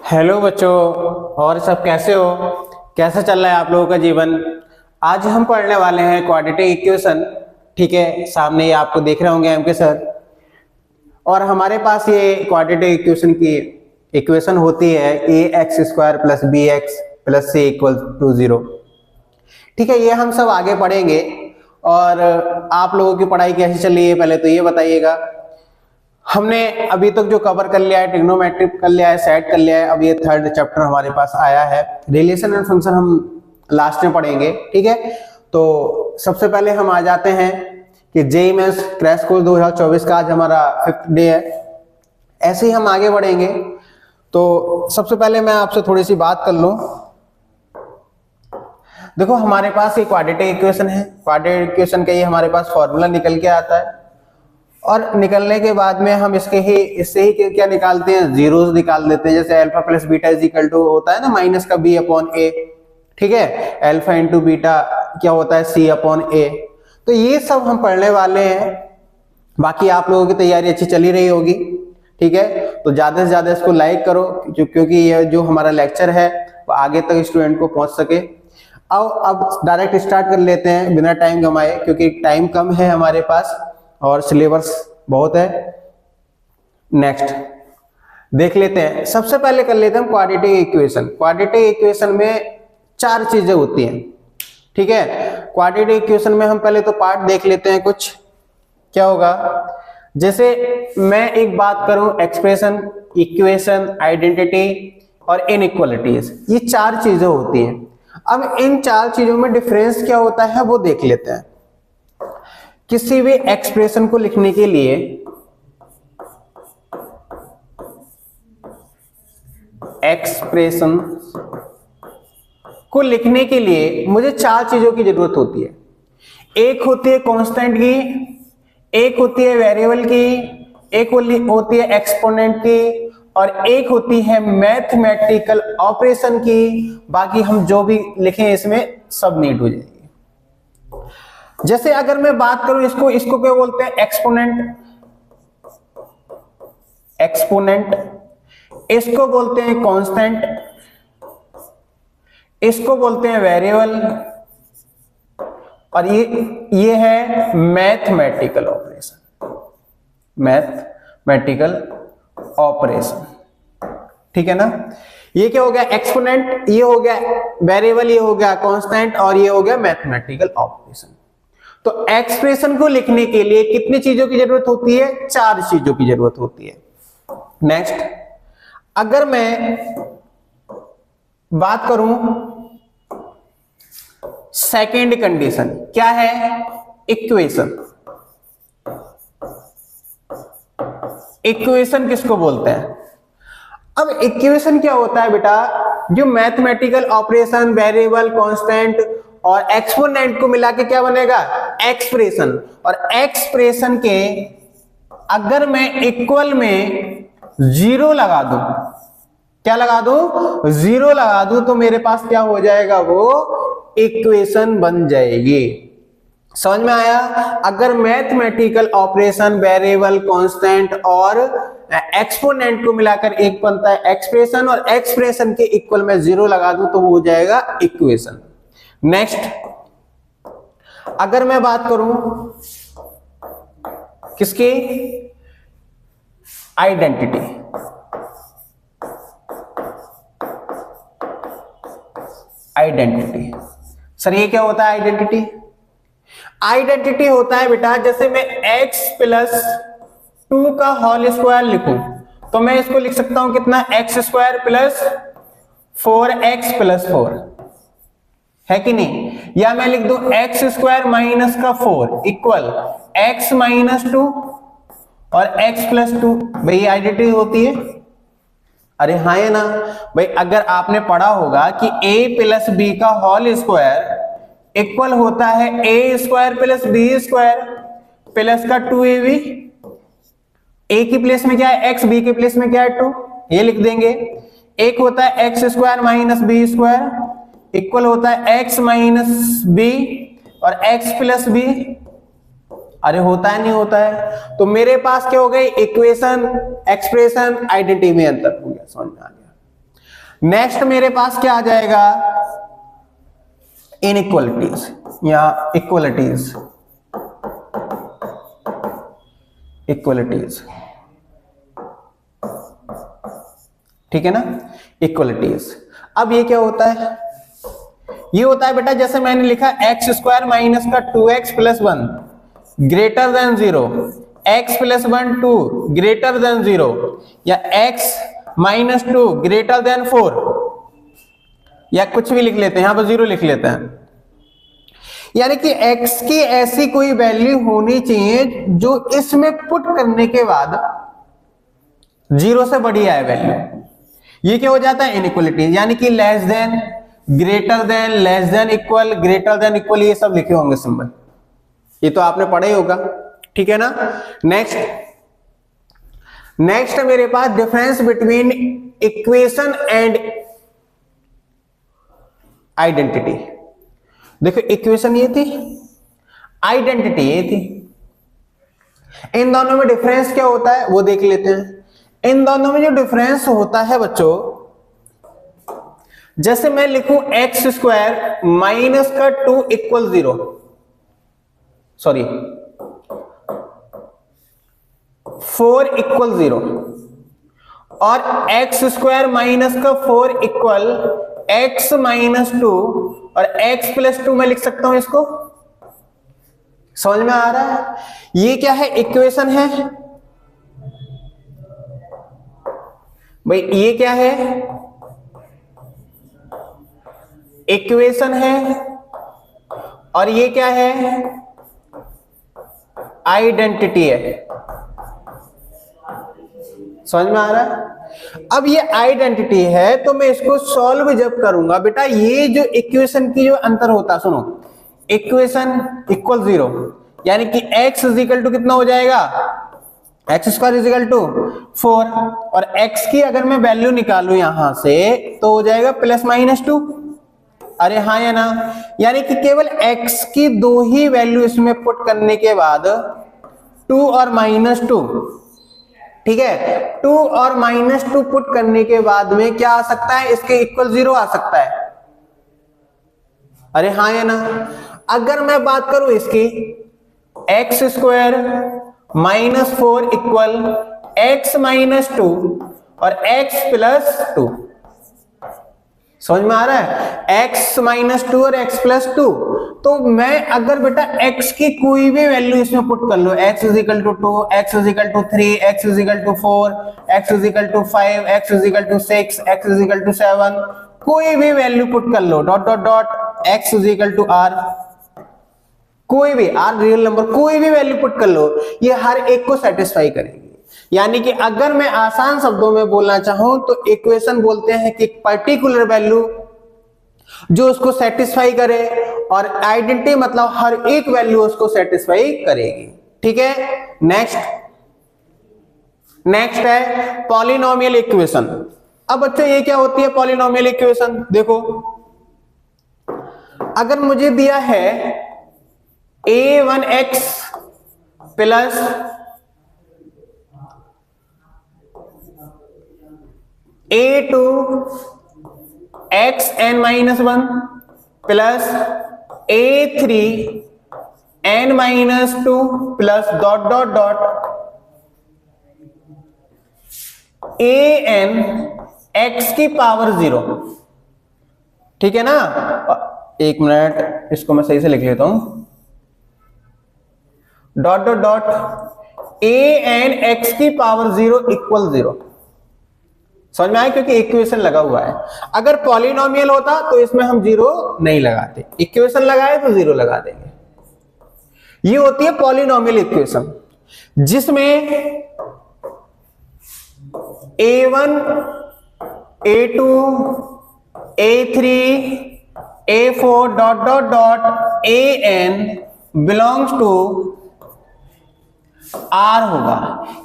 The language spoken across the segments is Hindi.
हेलो बच्चों, और सब कैसे हो? कैसे चल रहा है आप लोगों का जीवन? आज हम पढ़ने वाले हैं क्वाड्रेटिक इक्वेशन। ठीक है, सामने ये आपको देख रहे होंगे एम के सर। और हमारे पास ये क्वाड्रेटिक इक्वेशन की इक्वेशन होती है a x square plus b x plus c equal to 0। ठीक है, ये हम सब आगे पढ़ेंगे। और आप लोगों की पढ़ाई कैसी चल रही है पहले तो ये बताइएगा। हमने अभी तक जो कवर कर लिया है, ट्रिग्नोमेट्रिक कर लिया है, सेट कर लिया है। अब ये थर्ड चैप्टर हमारे पास आया है, रिलेशन एंड फंक्शन हम लास्ट में पढ़ेंगे। ठीक है, तो सबसे पहले हम आ जाते हैं कि जेईई मेंस क्रैश कोर्स 2024 का आज हमारा 5th डे है। ऐसे ही हम आगे बढ़ेंगे। तो सबसे पहले मैं आपसे थोड़ी सी बात कर लूं। देखो, हमारे पास ये क्वाड्रेटिक इक्वेशन है। क्वाड्रेटिक इक्वेशन का ये हमारे पास फॉर्मूला निकल के आता है, और निकलने के बाद में हम इससे ही क्या निकालते हैं, जीरोस निकाल देते हैं। जैसे alpha plus beta is equal to होता है ना माइनस का बी अपॉन ए। ठीक है, अल्फा इंटू बीटा क्या होता है, सी अपॉन ए। तो ये सब हम पढ़ने वाले हैं। बाकी आप लोगों की तैयारी अच्छी चली रही होगी। ठीक है, तो ज्यादा से ज्यादा इसको लाइक करो, क्योंकि ये जो हमारा लेक्चर है वो आगे तक स्टूडेंट को पहुंच सके। अब डायरेक्ट स्टार्ट कर लेते हैं बिना टाइम गंवाए, क्योंकि टाइम कम है हमारे पास और सिलेबस बहुत है। नेक्स्ट देख लेते हैं। सबसे पहले कर लेते हैं हम क्वाड्रेटिक इक्वेशन। क्वाड्रेटिक इक्वेशन में 4 चीजें होती हैं। ठीक है, क्वाड्रेटिक इक्वेशन में हम पहले तो पार्ट देख लेते हैं कुछ। क्या होगा, जैसे मैं एक बात करूं, एक्सप्रेशन, इक्वेशन, आइडेंटिटी और इनइक्वालिटीज, ये 4 चीजें होती हैं। अब इन 4 चीजों में डिफरेंस क्या होता है वो देख लेते हैं। किसी भी एक्सप्रेशन को लिखने के लिए मुझे 4 चीजों की जरूरत होती है। एक होती है कांस्टेंट की, एक होती है वेरिएबल की, एक होती है एक्सपोनेंट की, और एक होती है मैथमेटिकल ऑपरेशन की। बाकी हम जो भी लिखें इसमें सब नीट हो जाएगी। जैसे अगर मैं बात करूं, इसको क्या बोलते हैं, एक्सपोनेंट, इसको बोलते हैं कांस्टेंट, इसको बोलते हैं वेरिएबल, और ये है मैथमेटिकल ऑपरेशन। ठीक है ना, ये क्या हो गया, एक्सपोनेंट, ये हो गया वेरिएबल, ये हो गया कांस्टेंट, और ये हो गया मैथमेटिकल ऑपरेशन। तो एक्सप्रेशन को लिखने के लिए कितनी चीजों की जरूरत होती है, 4 चीजों की जरूरत होती है। नेक्स्ट, अगर मैं बात करूं सेकेंड कंडीशन, क्या है, इक्वेशन। इक्वेशन किसको बोलते हैं? अब इक्वेशन क्या होता है बेटा, जो मैथमेटिकल ऑपरेशन, वेरिएबल, कांस्टेंट और एक्सपोनेंट को मिला के क्या बनेगा, एक्सप्रेशन। और एक्सप्रेशन के अगर मैं इक्वल में 0 लगा दूं, क्या लगा दूं, 0 लगा दूं, तो मेरे पास क्या हो जाएगा, वो इक्वेशन बन जाएगी। समझ में आया? अगर मैथमेटिकल ऑपरेशन, वेरिएबल, कांस्टेंट और एक्सपोनेंट को मिलाकर एक बनता है एक्सप्रेशन, और एक्सप्रेशन के इक्वल में 0 लगा दूं तो वो हो जाएगा इक्वेशन। नेक्स्ट, अगर मैं बात करूं किसकी, आइडेंटिटी। सर ये क्या होता है आइडेंटिटी? आइडेंटिटी होता है बेटा, जैसे मैं x प्लस 2 का होल स्क्वायर लिखूं तो मैं इसको लिख सकता हूं कितना, x square plus 4x plus 4, है कि नहीं? या मैं लिख दूं x स्क्वायर माइनस का 4 इक्वल x माइनस 2 और x प्लस 2। भाई आइडेंटिटी होती है। अरे हाँ है ना भाई, अगर आपने पढ़ा होगा कि a प्लस बी का होल स्क्वायर इक्वल होता है a square plus b square plus का 2ab। a की प्लेस में क्या है x, b की प्लेस में क्या है 2, ये लिख देंगे। एक होता है x square minus b square equal होता है x माइनस बी और x प्लस बी। अरे होता है नहीं होता है? तो मेरे पास क्या हो गई, इक्वेशन, एक्सप्रेशन, आइडेंटिटी में अंतर हो गया। समझ में आ गया? नेक्स्ट मेरे पास क्या आ जाएगा, इनइक्वालिटीज या इक्वलिटीज, इक्वलिटीज, ठीक है ना, इक्वलिटीज। अब ये क्या होता है, ये होता है बेटा जैसे मैंने लिखा एक्स स्क्वायर माइनस का 2x plus 1 greater than 0, x plus 1 2 greater than 0, या x माइनस 2 ग्रेटर देन 4, या कुछ भी लिख लेते हैं, यहां पर 0 लिख लेते हैं। यानी कि x की ऐसी कोई वैल्यू होनी चाहिए जो इसमें पुट करने के बाद 0 से बड़ी आए वैल्यू। ये क्या हो जाता है, इनइक्वालिटी, यानी कि less than, greater than, less than equal, greater than equal, ये सब लिखे होंगे सिंबल, ये तो आपने पढ़ा ही होगा, ठीक है ना। नेक्स्ट मेरे पास difference between equation and identity. देखो इक्वेशन ये थी, आइडेंटिटी ये थी, इन दोनों में डिफरेंस क्या होता है वो देख लेते हैं। इन दोनों में जो डिफरेंस होता है बच्चों, जैसे मैं लिखूं एक्स स्क्वायर माइनस का 2 इक्वल 0, सॉरी 4 इक्वल 0, और एक्स स्क्वायर माइनस का 4 इक्वल एक्स माइनस 2 और एक्स प्लस 2 मैं लिख सकता हूं इसको, समझ में आ रहा है। ये क्या है, इक्वेशन है भाई, ये क्या है, इक्वेशन है, और ये क्या है, आइडेंटिटी है, समझ में आ रहा है। अब ये आइडेंटिटी है तो मैं इसको सॉल्व जब करूंगा बेटा, ये जो इक्वेशन की जो अंतर होता, सुनो, इक्वेशन इक्वल 0 यानी कि x इज इक्वल टू कितना हो जाएगा, x square is equal to 4, और x की अगर मैं वैल्यू निकालू यहां से तो हो जाएगा प्लस माइनस 2, अरे हाँ या ना, यानी कि केवल x की 2 ही वैल्यू इसमें पुट करने के बाद 2 और माइनस 2, ठीक है, 2 और माइनस 2 पुट करने के बाद में क्या आ सकता है, इसके इक्वल 0 आ सकता है, अरे हाँ या ना। अगर मैं बात करूं इसकी, x square minus 4 equal x minus 2 और एक्स प्लस 2, समझ में आ रहा है, x माइनस 2 और x प्लस 2, तो मैं अगर बेटा x की कोई भी वैल्यू इसमें पुट कर लो, x is equal to 2, x is equal to 3, x is equal to 4, x is equal to 5, x is equal to 6, x is equal to 7, कोई भी वैल्यू पुट कर लो, dot dot dot x is equal to r, कोई भी r रियल नंबर, कोई भी वैल्यू पुट कर लो, ये हर एक को सेटिस्फाई करेगी। यानी कि अगर मैं आसान शब्दों में बोलना चाहूं तो इक्वेशन बोलते हैं कि पर्टिकुलर वैल्यू जो उसको सेटिस्फाई करे, और आइडेंटिटी मतलब हर एक वैल्यू उसको सेटिस्फाई करेगी, ठीक है। नेक्स्ट है पॉलिनोमियल इक्वेशन। अब बच्चों ये क्या होती है पॉलिनोमियल इक्वेशन, देखो अगर मुझे दिया है a1x plus a2 xn minus 1 plus a3 n minus 2 plus dot dot dot an x की पावर 0, ठीक है ना। एक मिनट इसको मैं सही से लिख लेता हूं, dot dot dot an x की पावर 0 इक्वल 0, समझ में आया, क्योंकि इक्वेशन लगा हुआ है। अगर पॉलिनोमियल होता तो इसमें हम 0 नहीं लगाते, इक्वेशन लगाए तो 0 लगा देंगे। ये होती है पॉलिनोमियल इक्वेशन, जिसमें a1 a2 a3 a4 dot dot dot an belongs to R होगा,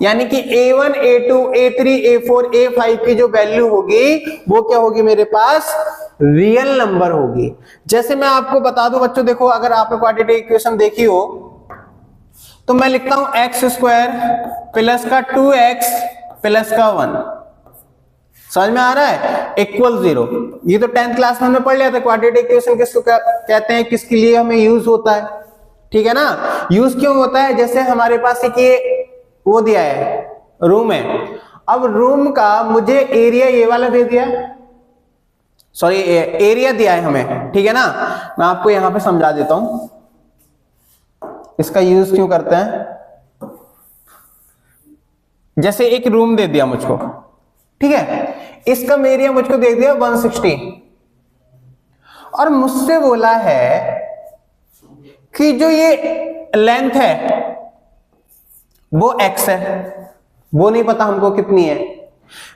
यानी कि a1 a2 a3 a4 a5 की जो वैल्यू होगी वो क्या होगी, मेरे पास रियल नंबर होगी। जैसे मैं आपको बता दूं बच्चों, देखो अगर आपने क्वाड्रेटिक इक्वेशन देखी हो तो मैं लिखता हूं एक्स स्क्वायर प्लस का 2x प्लस का 1, समझ में आ रहा है, इक्वल 0। ये तो 10th क्लास में हमने पढ़ लिया था क्वाड्रेटिक इक्वेशन किसको कहते हैं, किसके लिए हमें यूज होता है, ठीक है ना। यूज क्यों होता है, जैसे हमारे पास एक ये वो दिया है, रूम है। अब रूम का मुझे एरिया ये वाला दे दिया, सॉरी एरिया दिया है हमें, ठीक है ना। मैं आपको यहां पे समझा देता हूं इसका यूज क्यों करते हैं। जैसे एक रूम दे दिया मुझको, ठीक है, इसका एरिया मुझको दे दिया 160 और मुझसे बोला है कि जो ये लेंथ है वो x है, वो नहीं पता हमको कितनी है,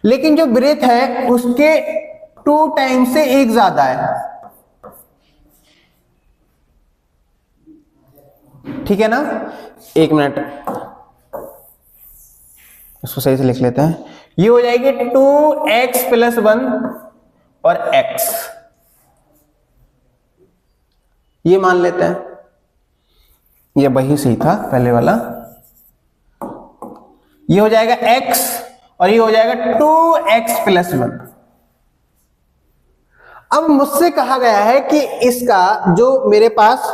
लेकिन जो ब्रेथ है उसके 2 टाइम्स से 1 ज्यादा है, ठीक है ना। 1 मिनट इसको सही से लिख लेते हैं। ये हो जाएगी 2x + 1 और x, ये मान लेते हैं, ये वही सही था पहले वाला। ये हो जाएगा x और ये हो जाएगा 2x + 1। अब मुझसे कहा गया है कि इसका जो मेरे पास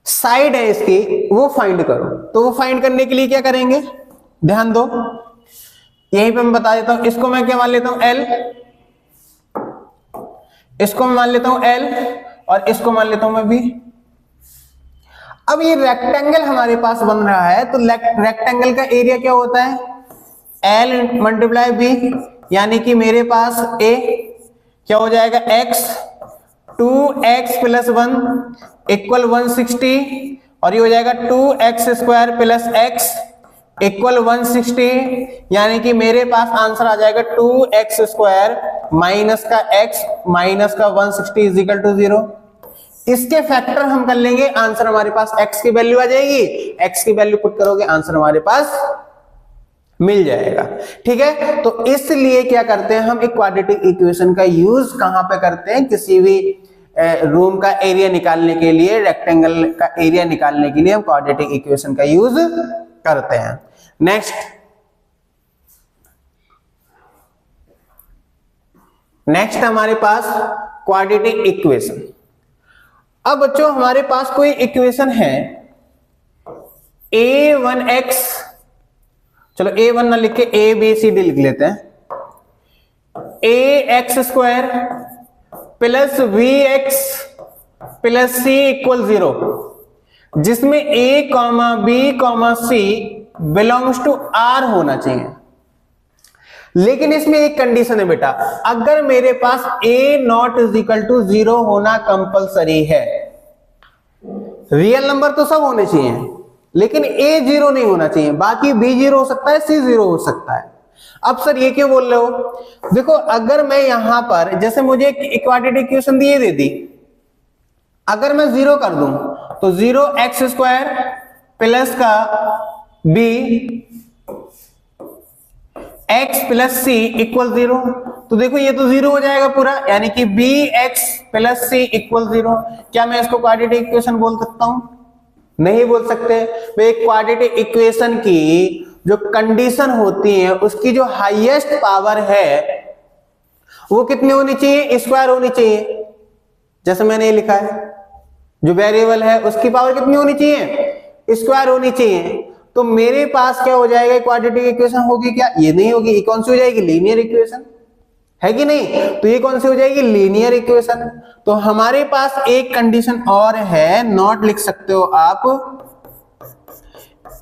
साइड है इसकी वो फाइंड करो। तो वो फाइंड करने के लिए क्या करेंगे, ध्यान दो, यहीं पे मैं बता देता हूं। इसको मैं क्या मान लेता हूं L, इसको मैं मान लेता हूं L और इसको मान लेता हूं मैं B। अब ये रेक्टेंगल हमारे पास बन रहा है, तो रेक्टेंगल का एरिया क्या होता है, L × B, यानी कि मेरे पास A क्या हो जाएगा x, 2x + 1 = 160 और ये हो जाएगा 2x² + x = 160, यानी कि मेरे पास आंसर आ जाएगा 2x² - का x - का 160 = 0। इसके फैक्टर हम कर लेंगे, आंसर हमारे पास x की वैल्यू आ जाएगी, x की वैल्यू पुट करोगे आंसर हमारे पास मिल जाएगा, ठीक है। तो इसलिए क्या करते हैं हम, एक क्वाड्रेटिक इक्वेशन का यूज कहां पे करते हैं, किसी भी रूम का एरिया निकालने के लिए, रेक्टेंगल का एरिया निकालने के लिए हम क्वाड्रेटिक इक्वेशन का यूज करते हैं। नेक्स्ट हमारे पास क्वाड्रेटिक इक्वेशन। अब बच्चों हमारे पास कोई इक्वेशन है a1x, चलो a1 ना लिख के abcd लिख लेते हैं, ax² + vx + c = 0, जिसमें a, b, c belongs to r होना चाहिए। लेकिन इसमें एक कंडीशन है बेटा, अगर मेरे पास a0 = 0 होना कंपलसरी है, रियल नंबर तो सब होने चाहिए लेकिन a 0 नहीं होना चाहिए, बाकी b 0 हो सकता है, c 0 हो सकता है। अब सर ये क्यों बोल रहे हो, देखो अगर मैं यहां पर जैसे मुझे एक क्वाड्रेटिक इक्वेशन दिए दे दी, अगर मैं 0 कर दूं तो 0x² + का b x + c = 0, तो देखो ये तो 0 हो जाएगा पूरा, यानी कि bx + c = 0। क्या मैं इसको क्वाड्रेटिक इक्वेशन बोल सकता हूं, नहीं बोल सकते। मैं एक क्वाड्रेटिक इक्वेशन की जो कंडीशन होती है उसकी जो हाईएस्ट पावर है वो कितनी होनी चाहिए, स्क्वायर होनी चाहिए। जैसे मैंने ये लिखा है, जो वेरिएबल है उसकी पावर कितनी होनी चाहिए, स्क्वायर होनी चाहिए। तो मेरे पास क्या हो जाएगा, क्वाड्रेटिक इक्वेशन होगी क्या, ये नहीं होगी। ये कौन सी हो जाएगी, लीनियर इक्वेशन है कि नहीं। तो ये कौन सी हो जाएगी, लीनियर इक्वेशन। तो हमारे पास एक कंडीशन और है, नॉट लिख सकते हो आप,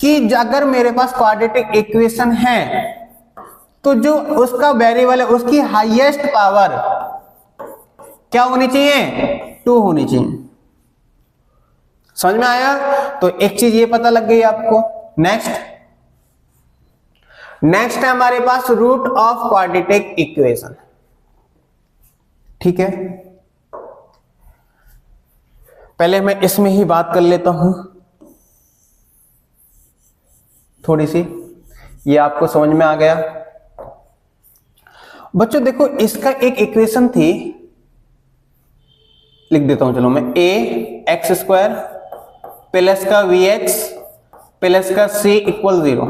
कि अगर मेरे पास क्वाड्रेटिक इक्वेशन है तो जो उसका वेरिएबल है उसकी हाईएस्ट पावर क्या होनी चाहिए, 2 होनी चाहिए। समझ में आया। तो एक चीज ये पता लग गई आपको। नेक्स्ट है हमारे पास रूट ऑफ क्वाड्रेटिक इक्वेशन, ठीक है। पहले मैं इसमें ही बात कर लेता हूं थोड़ी सी, ये आपको समझ में आ गया। बच्चों देखो इसका एक इक्वेशन थी, लिख देता हूं चलो मैं, ax² + का vx + का c = 0।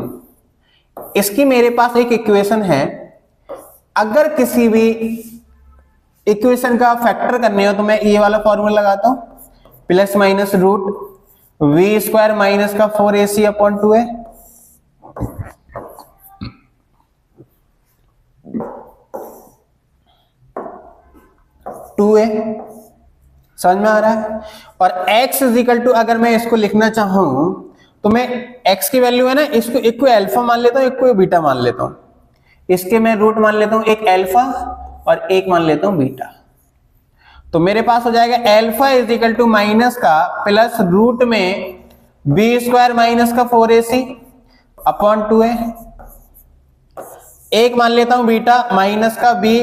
इसकी मेरे पास एक इक्वेशन है अगर किसी भी इक्वेशन का फैक्टर करने हो तो मैं ये वाला फॉर्मूला लगाता हूं, plus minus root b square minus का 4ac अपॉन 2a, समझ में आ रहा है। और x इज इक्वल टू, अगर मैं इसको लिखना चाहूं तो मैं x की वैल्यू है ना, इसको एक को अल्फा मान लेता हूं, एक को बीटा मान लेता हूं, इसके मैं रूट मान लेता हूं एक अल्फा और एक मान लेता हूं बीटा। तो मेरे पास हो जाएगा alpha is equal to minus का प्लस रूट में बी स्क्वायर माइनस का 4ac अपॉन 2a, एक मान लेता हूं बीटा माइनस का b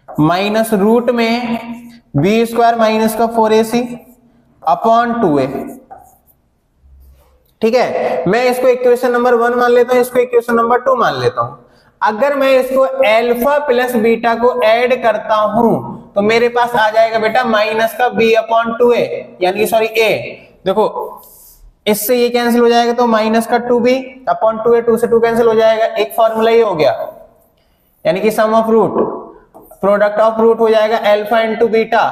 माइनस रूट में बी स्क्वायर माइनस का 4ac अपॉन 2a। ठीक है, मैं इसको इक्वेशन नंबर 1 मान लेता हूं, इसको इक्वेशन नंबर 2 मान लेता हूं। अगर मैं इसको अल्फा प्लस बीटा को ऐड करता हूं तो मेरे पास आ जाएगा बेटा माइनस का b अपॉन 2a, यानी सॉरी a, देखो इससे ये कैंसिल हो जाएगा तो माइनस का 2b अपॉन 2a, 2 से 2 कैंसिल हो जाएगा, एक फॉर्मूला ये हो गया, यानी कि sum of root, product of root हो जाएगा अल्फा इंटू बीटा,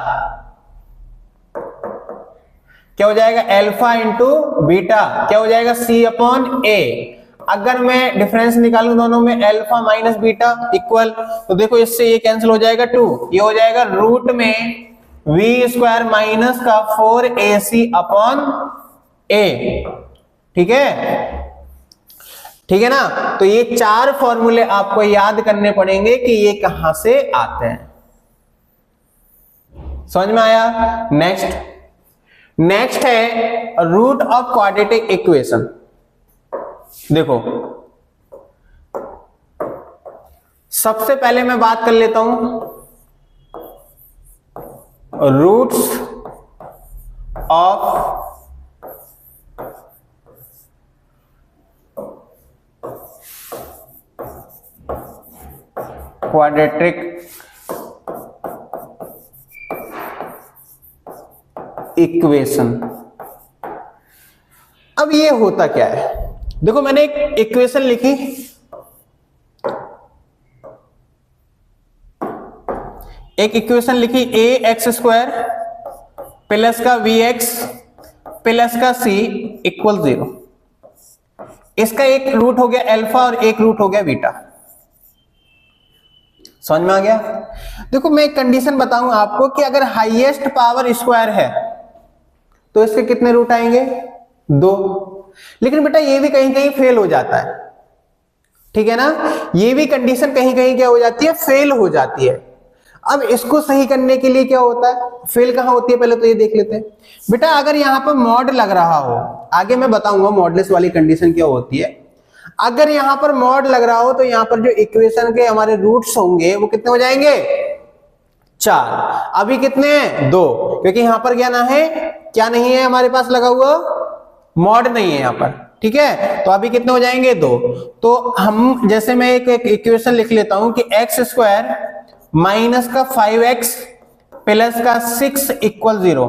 क्या हो जाएगा अल्फा इंटू बीटा, क्या हो जाएगा c अपॉन a। अगर मैं डिफरेंस निकालूं दोनों में अल्फा माइनस बीटा इक्वल, तो देखो इससे ये कैंसिल हो जाएगा 2, ये हो जाएगा रूट में v स्क्वायर माइनस का 4ac अपॉन a। ठीक है ना। तो ये 4 फॉर्मूले आपको याद करने पड़ेंगे कि ये कहां से आते हैं, समझ में आया। नेक्स्ट है रूट ऑफ क्वाड्रेटिक इक्वेशन। देखो सबसे पहले मैं बात कर लेता हूं रूट्स ऑफ क्वाड्रेटिक इक्वेशन। अब ये होता क्या है, देखो मैंने एक इक्वेशन लिखी, ए एक्स स्क्वायर प्लस का वी एक्स प्लस का सी इक्वल 0। इसका एक रूट हो गया अल्फा और एक रूट हो गया बीटा, समझ में आ गया। देखो मैं एक कंडीशन बताऊं आपको कि अगर हाईएस्ट पावर स्क्वायर है तो इसके कितने रूट आएंगे, 2। लेकिन बेटा ये भी कहीं कहीं फेल हो जाता है, ठीक है ना, ये भी कंडीशन कहीं कहीं क्या हो जाती है, फेल हो जाती है। अब इसको सही करने के लिए क्या होता है, फेल कहां होती है पहले तो ये देख लेते हैं। बेटा अगर यहां पर मॉड लग रहा हो, आगे मैं बताऊंगा मॉडलेस वाली कंडीशन क्या होती है। अगर यहां पर मॉड लग रहा हो तो यहां पर जो इक्वेशन के हमारे रूट्स होंगे वो कितने हो जाएंगे, 4। अभी कितने हैं, 2, क्योंकि यहां पर क्या नहीं है हमारे पास लगा हुआ, मॉड नहीं है यहां पर, ठीक है। तो अभी कितने हो जाएंगे, 2। तो हम जैसे मैं एक इक्वेशन लिख लेता हूं कि एक्स स्क्वायर माइनस का 5x प्लस का 6 इक्वल 0।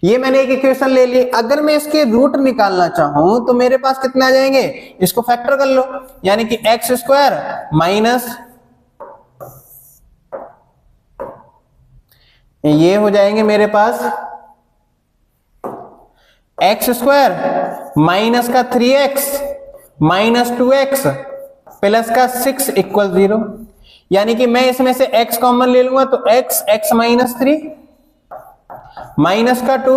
ये मैंने एक इक्वेशन ले ली। अगर मैं इसके रूट निकालना चाहूं तो मेरे पास कितने आ जाएंगे, इसको फैक्टर कर लो, यानी कि एक्स स्क्वायर माइनस ये हो जाएंगे मेरे पास एक्स स्क्वायर माइनस का 3x माइनस 2x प्लस का 6 इक्वल 0। यानी कि मैं इसमें से x कॉमन ले लूंगा तो x माइनस 3 माइनस का 2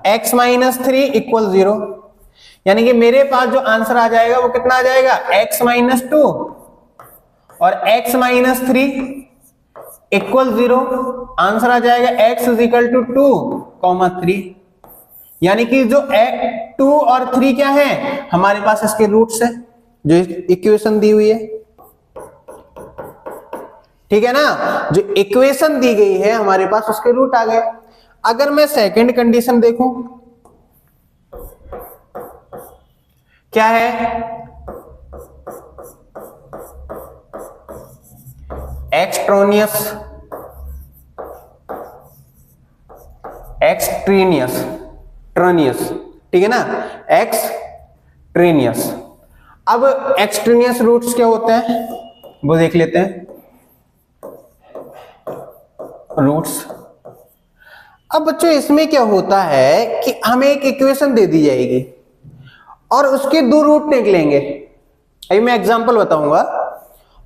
x माइनस 3 इक्वल 0। यानी कि मेरे पास जो आंसर आ जाएगा वो कितना आ जाएगा, x माइनस 2 और x माइनस 3 इक्वल 0। आंसर आ जाएगा x इज इक्वल टू 2,3। यानी कि जो 2 और 3 क्या है, हमारे पास इसके रूट्स है जो इक्वेशन दी हुई है, ठीक है ना। जो इक्वेशन दी गई है हमारे पास उसके रूट आ गए। अगर मैं सेकंड कंडीशन देखूं, क्या है, एक्सट्रेनियस, ठीक है ना, एक्सट्रेनियस। अब एक्सट्रेनियस रूट्स क्या होते हैं वो देख लेते हैं। रूट्स, अब बच्चों इसमें क्या होता है कि हमें एक इक्वेशन दे दी जाएगी और उसके दो रूट निकलेंगे। अभी मैं एग्जांपल बताऊंगा,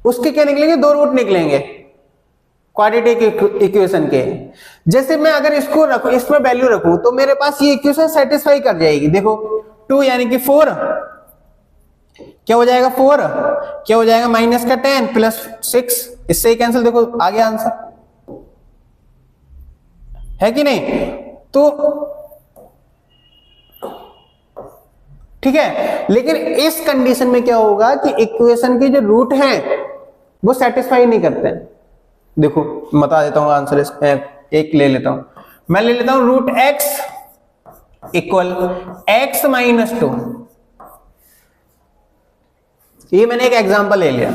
उसके क्या निकलेंगे, दो रूट निकलेंगे क्वाड्रेटिक इक्वेशन के। जैसे मैं अगर इसको रखूं, इसमें वैल्यू रखूं, तो मेरे पास ये इक्वेशन सेटिस्फाई कर जाएगी। देखो 2 यानी कि 4 क्या हो जाएगा, 4 क्या हो जाएगा, माइनस का 10 प्लस 6, इससे ही कैंसिल। देखो आ गया आंसर, है कि नहीं। तो ठीक है, लेकिन इस कंडीशन में क्या होगा कि इक्वेशन के जो रूट हैं वो सेटिस्फाई नहीं करते हैं। देखो बता देता हूं आंसर, एक ले लेता हूं, मैं ले लेता हूं root x equal x minus 2। ये मैंने एक एग्जांपल ले लिया,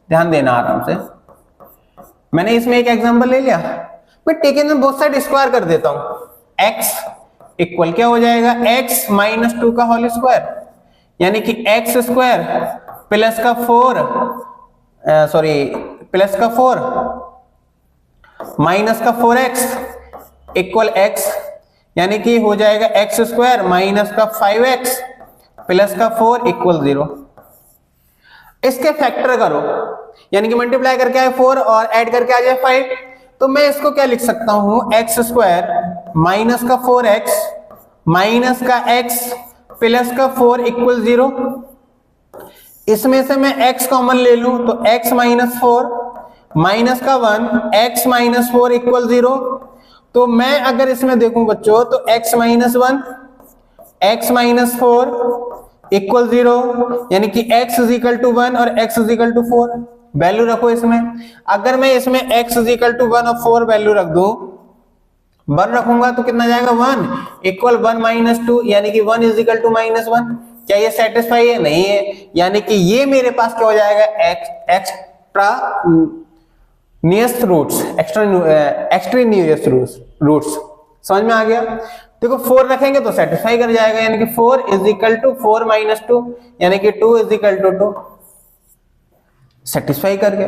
ध्यान देना आराम से। मैंने इसमें एक एग्जांपल ले लिया, मैं टेकन में बोथ साइड स्क्वायर कर देता हूं। x इक्वल क्या हो जाएगा, x माइनस 2 का होल स्क्वायर, यानी कि x स्क्वायर प्लस का 4 प्लस का 4 माइनस का 4x इक्वल x, यानी कि हो जाएगा x स्क्वायर माइनस का 5x प्लस का 4 इक्वल 0। इसके फैक्टर करो, यानी कि मल्टीप्लाई करके आए 4 और ऐड करके आ जाए 5, तो मैं इसको क्या लिख सकता हूं, x स्क्वायर माइनस का 4x माइनस का x प्लस का 4 इक्वल 0। इसमें से मैं x कॉमन ले लूं तो x माइनस 4 माइनस का 1 x माइनस 4 इक्वल 0। तो मैं अगर इसमें देखूं बच्चों तो x minus 1 x minus 4 equal 0, यानी कि x इज इक्वल टू 1 और x is equal to 4। Value रखो इसमें, अगर मैं इसमें x इज इक्वल टू 1 और 4 वैल्यू रख दूं, 1 रखूंगा तो कितना जाएगा, 1 इक्वल 1 माइनस 2, यानी कि 1 इज इक्वल टू माइनस 1। क्या ये सेटिस्फाई है, नहीं है, यानी कि ये मेरे पास क्या हो जाएगा, extraneous roots, extraneous roots. समझ में आ गया। देखो 4 रखेंगे तो सेटिस्फाई कर जाएगा, यानी कि 4 इज इक्वल टू 4 माइनस 2, यानी कि 2 इज इक्वल टू 2, सेटिस्फाई कर गया।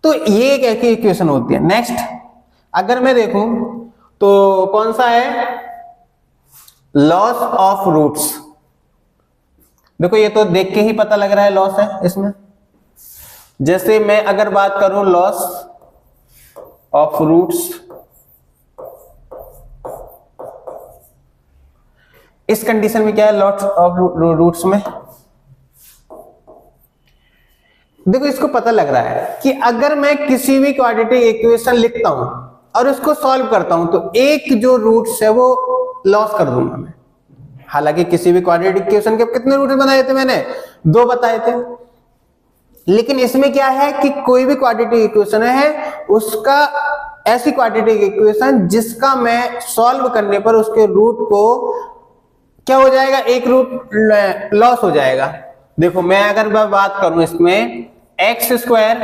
तो ये एक ऐसी इक्वेशन होती है। नेक्स्ट अगर मैं देखूं तो कौन सा है, लॉस ऑफ रूट्स। देखो ये तो देख के ही पता लग रहा है लॉस है इसमें। जैसे मैं अगर बात करूं लॉस ऑफ रूट्स, इस कंडीशन में क्या है, लॉस ऑफ रूट्स में देखो इसको पता लग रहा है कि अगर मैं किसी भी क्वाड्रेटिक इक्वेशन लिखता हूं और उसको सॉल्व करता हूं तो एक जो रूट्स है वो लॉस कर दूंगा मैं। हालांकि किसी भी क्वाड्रेटिक इक्वेशन के कितने रूट्स बनाए थे मैंने, 2 बताए थे, लेकिन इसमें क्या है कि कोई भी क्वाड्रेटिक इक्वेशन है उसका, ऐसी क्वाड्रेटिक इक्वेशन जिसका मैं सॉल्व करने पर उसके रूट को क्या हो जाएगा, एक रूट लॉस हो जाएगा। देखो मैं अगर बात करूं इसमें एक्स स्क्वायर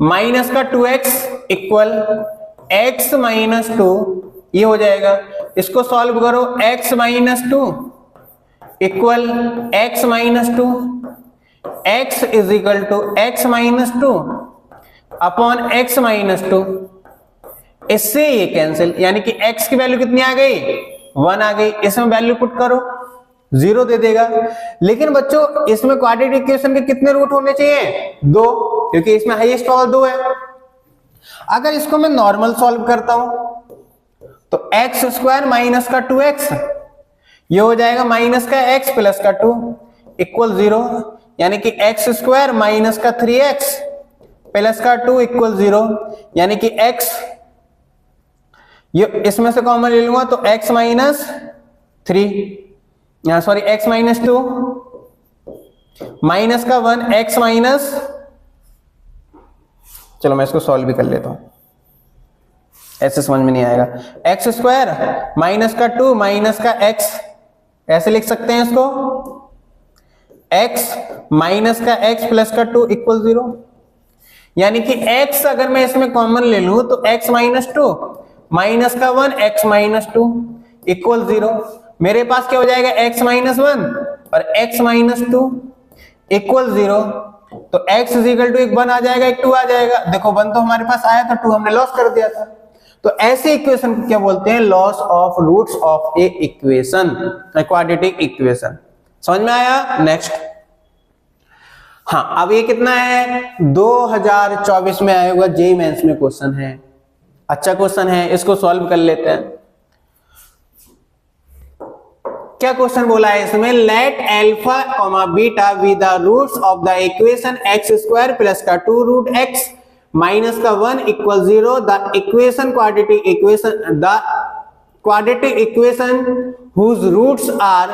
माइनस का 2x इक्वल x माइनस 2, ये हो जाएगा। इसको सॉल्व करो, x minus 2 equal x minus 2, x is equal to x minus 2 upon x minus 2। इससे ये कैंसिल, यानी कि x की वैल्यू कितनी आ गई, 1 आ गई। इसमें वैल्यू पुट करो, 0 दे देगा। लेकिन बच्चों इसमें क्वाड्रेटिक इक्वेशन के कितने रूट होने चाहिए, 2, क्योंकि इसमें हाईएस्ट पावर 2 है। अगर इसको मैं नॉर्मल सॉल्व करता हूं तो एक्स स्क्वायर माइनस का 2x, ये हो जाएगा माइनस का x प्लस का 2 इक्वल 0, यानी कि एक्स स्क्वायर माइनस का 3x प्लस का 2 इक्वल 0, यानी कि x, ये इसमें से कॉमन ले लूंगा तो x minus 3, sorry x minus 2 minus का 1 x माइनस, चलो मैं इसको सॉल्व भी कर लेता हूं, ऐसे समझ में नहीं आएगा। एक्स स्क्वायर माइनस का 2 माइनस का x, ऐसे लिख सकते हैं इसको, x माइनस का x प्लस का 2 इक्वल 0, यानी कि x अगर मैं इसमें कॉमन ले लूं तो x माइनस टू माइनस का 1 x माइनस टू इक्वल 0। मेरे पास क्या हो जाएगा x माइनस 1 और x माइनस टू इक्वल 0। तो x इज इक्वल टू एक 1 आ जाएगा, एक 2 आ जाएगा। देखो 1 तो हमारे पास आया था, 2 हमने लॉस कर दिया था। तो ऐसे इक्वेशन को क्या बोलते हैं? Loss of roots of a equation, quadratic equation. समझ में आया? नेक्स्ट। हाँ, अब ये कितना है? 2024 में आया हुआ जेईई मेंस में क्वेश्चन है, अच्छा क्वेश्चन है, इसको सॉल्व कर लेते हैं। क्या क्वेश्चन बोला है इसमें? Let alpha comma beta be the roots of the equation x square plus का 2 रूट एक्स माइनस का 1 equal 0। The equation quadratic equation whose roots are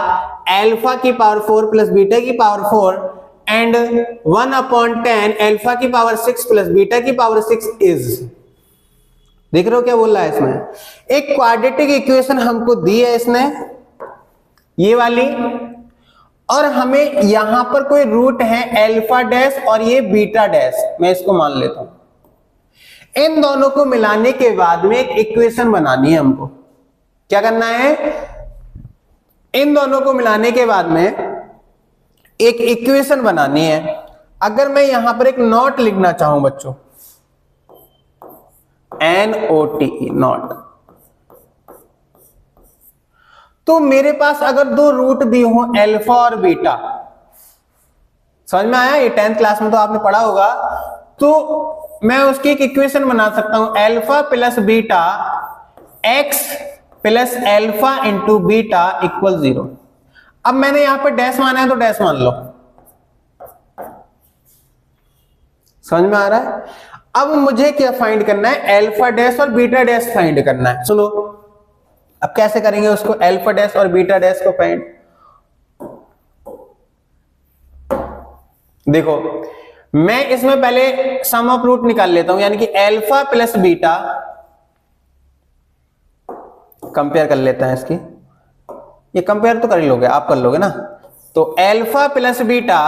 alpha की पावर 4 प्लस बीटा की पावर 4 एंड 1/10 अल्फा की पावर 6 प्लस बीटा की पावर 6 इज। देख रहे हो क्या बोल रहा है इसमें? एक क्वाड्रेटिक इक्वेशन हमको दी है इसने, ये वाली, और हमें यहां पर कोई रूट है अल्फा डैश और ये बीटा डैश, मैं इसको मान लेता हूं। इन दोनों को मिलाने के बाद में एक इक्वेशन बनानी है हमको। क्या करना है? इन दोनों को मिलाने के बाद में एक इक्वेशन बनानी है। अगर मैं यहां पर एक नॉट लिखना चाहूं बच्चों, NOT नॉट, तो मेरे पास अगर दो रूट दी हो अल्फा और बीटा, समझ में आया? ये 10th क्लास में तो आपने पढ़ा होगा। तो मैं उसकी एक इक्वेशन बना सकता हूं, alpha plus beta x plus alpha into beta equal 0। अब मैंने यहां पर डैश माना है तो डैश मान लो। समझ में आ रहा है? अब मुझे क्या फाइंड करना है? अल्फा डैश और बीटा डैश फाइंड करना है। सुनो, अब कैसे करेंगे उसको, अल्फा डैश और बीटा डैश को फाइंड? देखो, मैं इसमें पहले सम ऑफ रूट निकाल लेता हूं, यानी कि अल्फा प्लस बीटा, कंपेयर कर लेते हैं इसकी। ये कंपेयर तो कर ही लोगे, आप कर लोगे ना। तो alpha plus beta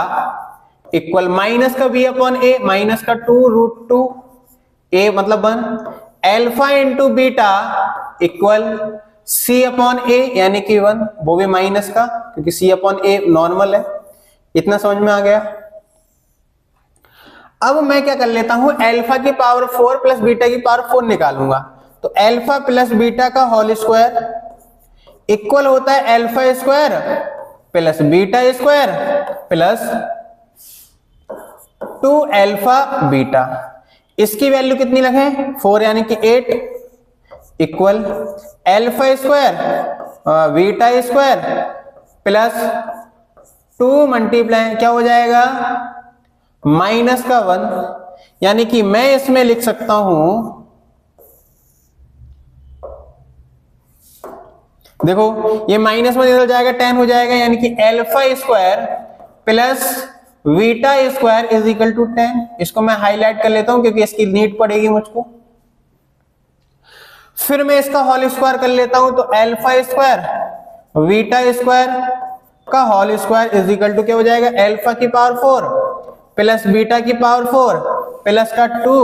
equal minus का बी अपॉन ए, माइनस का 2 रूट 2 ए मतलब 1, alpha into beta equal c upon a यानी कि 1, वो भी माइनस का, क्योंकि सी अपॉन ए नॉर्मल है। इतना समझ में आ गया? अब मैं क्या कर लेता हूं, अल्फा की पावर 4 प्लस बीटा की पावर 4 निकालूंगा। तो अल्फा प्लस बीटा का होल स्क्वायर इक्वल होता है alpha square plus beta square plus 2 alpha beta. इसकी वैल्यू कितनी रखें? 4 यानी कि 8 equal alpha square beta square plus 2 multiply क्या हो जाएगा? माइनस का 1, यानी कि मैं इसमें लिख सकता हूं, देखो ये माइनस में निकल जाएगा, 10 हो जाएगा, यानी कि alpha square plus beta square is equal to 10। इसको मैं हाईलाइट कर लेता हूं क्योंकि इसकी नीड पड़ेगी मुझको। फिर मैं इसका होल स्क्वायर कर लेता हूं, तो अल्फा स्क्वायर बीटा स्क्वायर का whole square is equal to क्या हो जाएगा? अल्फा की पावर 4 प्लस बीटा की पावर 4 प्लस का 2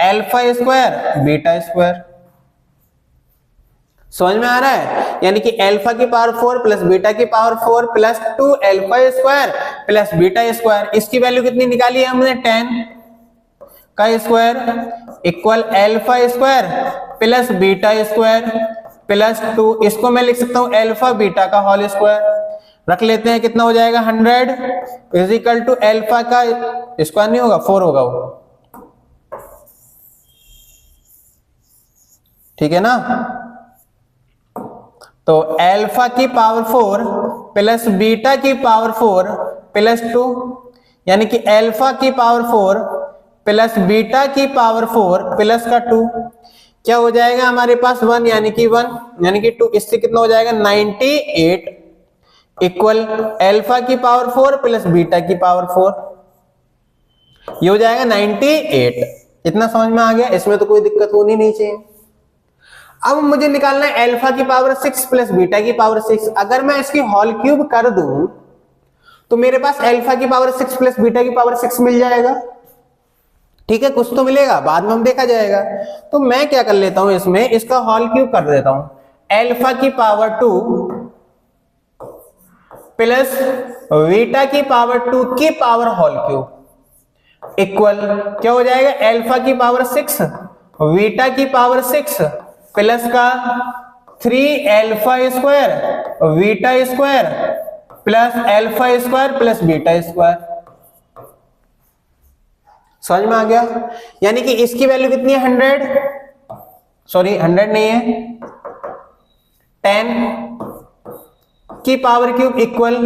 अल्फा स्क्वायर बीटा स्क्वायर। समझ में आ रहा है? यानी कि अल्फा की पावर 4 प्लस बीटा की power 4 plus 2 alpha square plus beta square. इसकी वैल्यू कितनी निकाली है हमने? 10 का square equal alpha square plus beta square plus 2। इसको मैं लिख सकता हूं अल्फा बीटा का होल स्क्वायर। रख लेते हैं, कितना हो जाएगा? 100 इज इक्वल टू अल्फा का स्क्वायर नहीं होगा, 4 होगा वो, ठीक है ना? तो अल्फा की पावर 4 प्लस बीटा की पावर 4 प्लस 2, यानी कि अल्फा की पावर 4 प्लस बीटा की पावर 4 प्लस का 2 क्या हो जाएगा हमारे पास? 1 यानी कि 1 यानी कि 2। इससे कितना हो जाएगा? 98 इक्वल अल्फा की पावर 4 प्लस बीटा की पावर 4, ये हो जाएगा 98। इतना समझ में आ गया? इसमें तो कोई दिक्कत होनी नहीं चाहिए। अब मुझे निकालना है अल्फा की पावर 6 प्लस बीटा की पावर 6। अगर मैं इसकी होल क्यूब कर दूं तो मेरे पास अल्फा की पावर 6 प्लस बीटा की पावर 6 मिल जाएगा, ठीक है, कुछ तो मिलेगा, बाद में हम देखा जाएगा। तो मैं क्या कर लेता हूं, इसमें इसका होल क्यूब कर देता हूं, अल्फा की पावर 2 प्लस बीटा की पावर 2 की पावर होल क्यूब इक्वल क्या हो जाएगा, अल्फा की पावर 6 बीटा की पावर 6 प्लस का 3 alpha square beta square plus alpha square plus beta square. समझ में आ गया? यानी कि इसकी वैल्यू कितनी है, 100, सॉरी 100 नहीं है, 10 की पावर क्यूब इक्वल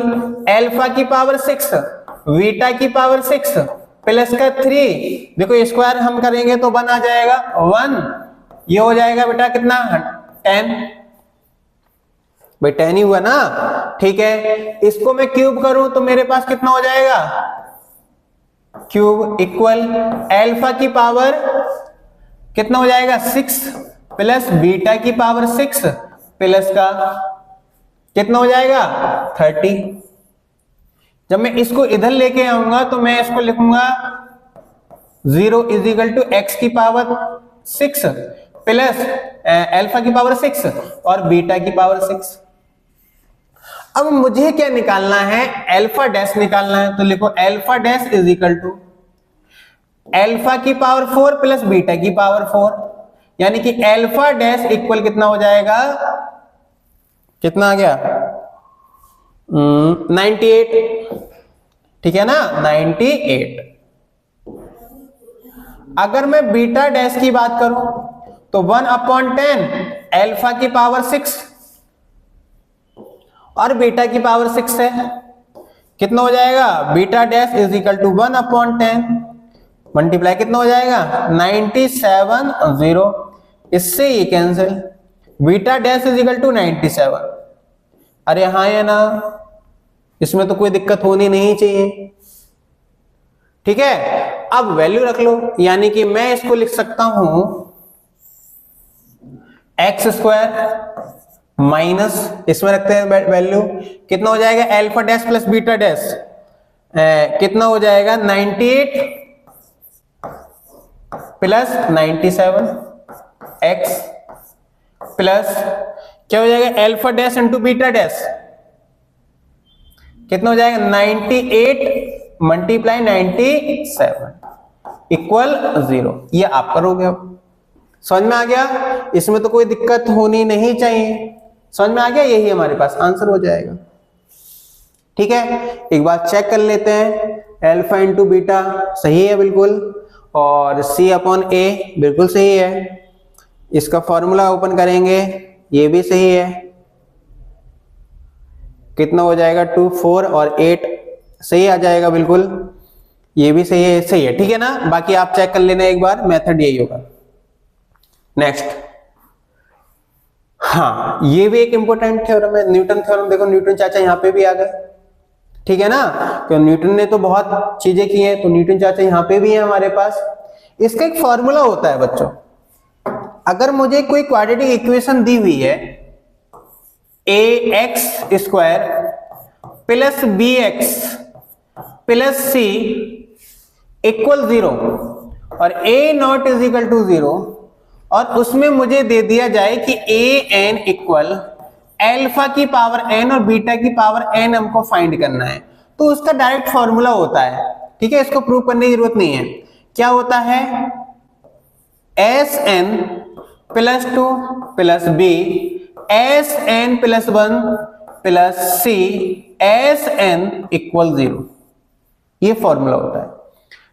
अल्फा की पावर 6 बीटा की पावर 6 प्लस का 3, देखो स्क्वायर हम करेंगे तो 1 आ जाएगा, 1 ये हो जाएगा बेटा कितना, 10, भाई 10 ही हुआ ना, ठीक है। इसको मैं क्यूब करूं तो मेरे पास कितना हो जाएगा, क्यूब इक्वल अल्फा की पावर कितना हो जाएगा, 6 प्लस बीटा की पावर 6 प्लस का कितना हो जाएगा, 30। जब मैं इसको इधर लेके आऊंगा तो मैं इसको लिखूंगा 0 इज इक्वल टू एक्स की पावर 6 प्लस अल्फा की पावर 6 और बीटा की पावर 6। अब मुझे क्या निकालना है, अल्फा डैश निकालना है, तो लिखो alpha dash is equal to alpha की पावर 4 प्लस बीटा की पावर 4, यानी कि अल्फा डैश इक्वल कितना हो जाएगा, कितना आ गया, 98, ठीक है ना, 98। अगर मैं बीटा डैश की बात करूं तो 1/10 अल्फा की पावर 6 और बीटा की पावर 6 है, कितना हो जाएगा, beta dash is equal to 1/10 multiply कितना हो जाएगा, 97 0, इससे ये cancel, beta dash is equal to 97, अरे हाँ या ना, इसमें तो कोई दिक्कत होनी नहीं चाहिए, ठीक है। अब वैल्यू रख लो, यानी कि मैं इसको लिख सकता हूं एक्स स्क्वायर माइनस, इसमें रखते हैं वैल्यू, कितना हो जाएगा, alpha dash plus beta dash कितना हो जाएगा, 98 प्लस 97 एक्स प्लस क्या हो जाएगा, alpha dash into beta dash कितना हो जाएगा, 98 मल्टीप्लाई 97 इक्वल 0। ये आप करोगे, अब समझ में आ गया, इसमें तो कोई दिक्कत होनी नहीं चाहिए, समझ में आ गया, यही हमारे पास आंसर हो जाएगा, ठीक है। एक बार चेक कर लेते हैं, अल्फा इंटू बीटा सही है बिल्कुल, और C अपॉन A बिल्कुल सही है, इसका फॉर्मूला ओपन करेंगे, ये भी सही है, कितना हो जाएगा, 2 4 और 8 सही आ जाएगा बिल्कुल, ये भी सही है, ठीक है ना। बाकी आप चेक कर लेना एक बार, मेथड यही होगा। नेक्स्ट, हाँ ये भी एक इंपॉर्टेंट थ्योरम है, न्यूटन थ्योरम। देखो न्यूटन चाचा यहाँ पे भी आ गए, ठीक है ना, तो न्यूटन ने तो बहुत चीजें की हैं, तो न्यूटन चाचा यहाँ पे भी है हमारे पास। इसका एक फॉर्मूला होता है बच्चों, अगर मुझे कोई क्वाड्रेटिक इक्वेशन दी हुई है, ax square plus bx plus c equal 0 और a not is equal to 0, और उसमें मुझे दे दिया जाए कि a n इक्वल अल्फा की पावर n और बीटा की पावर n हमको फाइंड करना है, तो उसका डायरेक्ट फॉर्मूला होता है, ठीक है, इसको प्रूव करने की जरूरत नहीं है। क्या होता है, sn plus 2 plus b sn plus 1 plus c sn equal 0, ये फॉर्मूला होता है।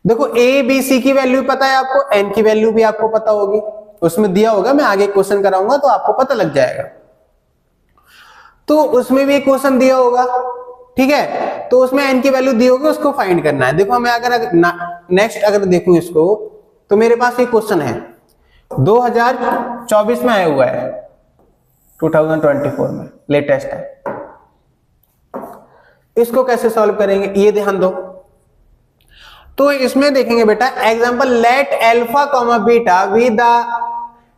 देखो a b c की वैल्यू पता है आपको, n की वैल्यू भी आपको पता होगी, उसमें दिया होगा, मैं आगे क्वेश्चन कराऊंगा तो आपको पता लग जाएगा। तो उसमें भी एक क्वेश्चन दिया होगा, ठीक है, तो उसमें n की वैल्यू दी होगी, उसको फाइंड करना है। देखो मैं अगर नेक्स्ट अगर देखूं इसको, तो मेरे पास एक क्वेश्चन है 2024 में आया हुआ है, 2024 में लेटेस्ट है, इसको कैसे सॉल्व करेंगे ये ध्यान दो। तो इसमें देखेंगे बेटा, example let alpha comma beta with the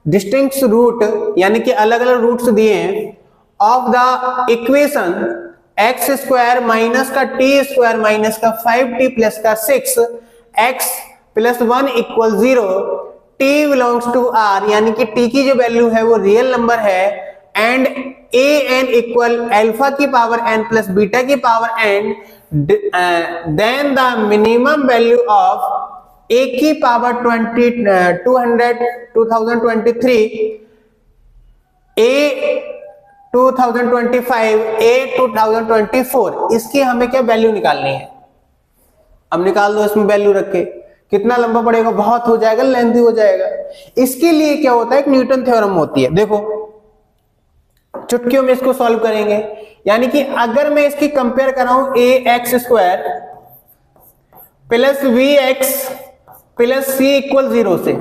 distinct root, यानी कि अलग अलग रूट्स दिए हैं, of the equation x square minus का टी स्क्वायर माइनस का 5t प्लस का 6 x plus 1 equal 0, t belongs to r, यानी कि t की जो वैल्यू है वो रियल नंबर है, and a n equal alpha की पावर n प्लस बीटा की power n, then the minimum value of a की पावर 2023, a 2025, a 2024, इसकी हमें क्या वैल्यू निकालनी है। अब निकाल दो इसमें वैल्यू रख के, कितना लंबा पड़ेगा, बहुत हो जाएगा, लेंथी हो जाएगा। इसके लिए क्या होता है, एक न्यूटन थ्योरम होती है। देखो चुटकियों में इसको सॉल्व करेंगे, यानी कि अगर मैं इसकी कंपेयर कराऊं a x square plus b x plus c equal 0 से,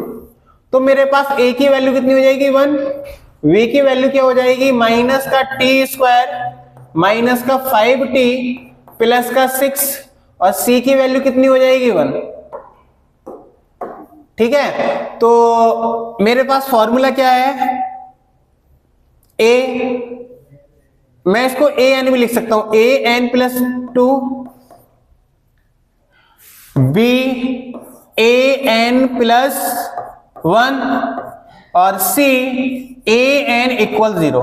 तो मेरे पास ए की वैल्यू कितनी हो जाएगी 1, v की वैल्यू क्या हो जाएगी माइनस का टी स्क्वायर माइनस का 5t प्लस का 6, और c की वैल्यू कितनी हो जाएगी 1। ठीक है, तो मेरे पास फॉर्मूला क्या है, a, मैं इसको a n भी लिख सकता हूं, a n plus 2, b a n plus 1, और c a n इक्वल 0,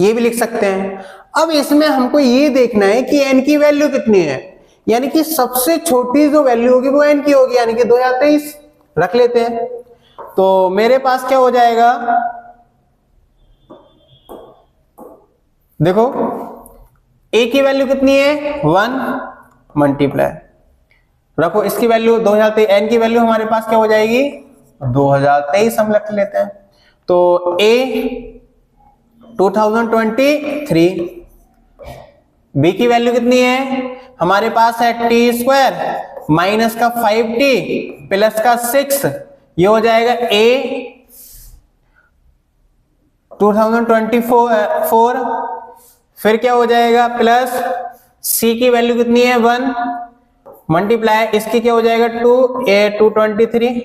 ये भी लिख सकते हैं। अब इसमें हमको ये देखना है कि n की वैल्यू कितनी है, यानी कि सबसे छोटी जो वैल्यू होगी वो n की होगी, यानी कि 2023 रख लेते हैं। तो मेरे पास क्या हो जाएगा, देखो a की वैल्यू कितनी है 1 मल्टीप्लाई, रखो इसकी वैल्यू 2023, n की वैल्यू हमारे पास क्या हो जाएगी 2023 हम रख लेते हैं। तो a 2023, b की वैल्यू कितनी है हमारे पास है टी स्क्वायर माइनस का 5t प्लस का 6, ये हो जाएगा a 2024, फिर क्या हो जाएगा प्लस c की वैल्यू कितनी है 1 मल्टीप्लाई इसकी क्या हो जाएगा 2, a 223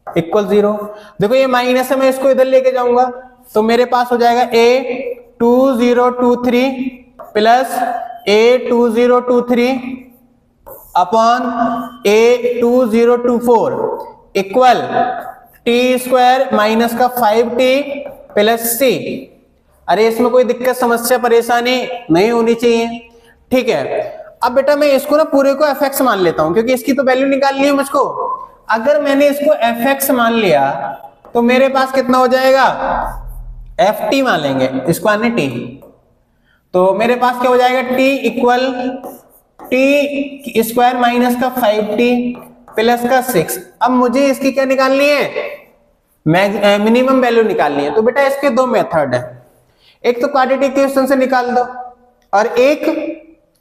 इक्वल 0। देखो ये माइनस है, मैं इसको इधर लेके जाऊंगा, तो मेरे पास हो जाएगा a 2023 plus a 2023 upon a 2024 equal T square minus का 5t प्लस c। अरे इसमें कोई दिक्कत समस्या परेशानी नहीं होनी चाहिए। ठीक है, अब बेटा मैं इसको ना पूरे को fx मान लेता हूं, क्योंकि इसकी तो वैल्यू निकालनी है मुझको। अगर मैंने इसको fx मान लिया तो मेरे पास कितना हो जाएगा ft मान लेंगे इसको, आने t, तो मेरे पास क्या हो जाएगा t equal T square minus का 5t प्लस का 6। अब मुझे इसकी क्या निकालनी है, मिनिमम वैल्यू निकालनी है। तो बेटा इसके दो मेथड है, एक तो क्वाड्रेटिक इक्वेशन से निकाल दो और एक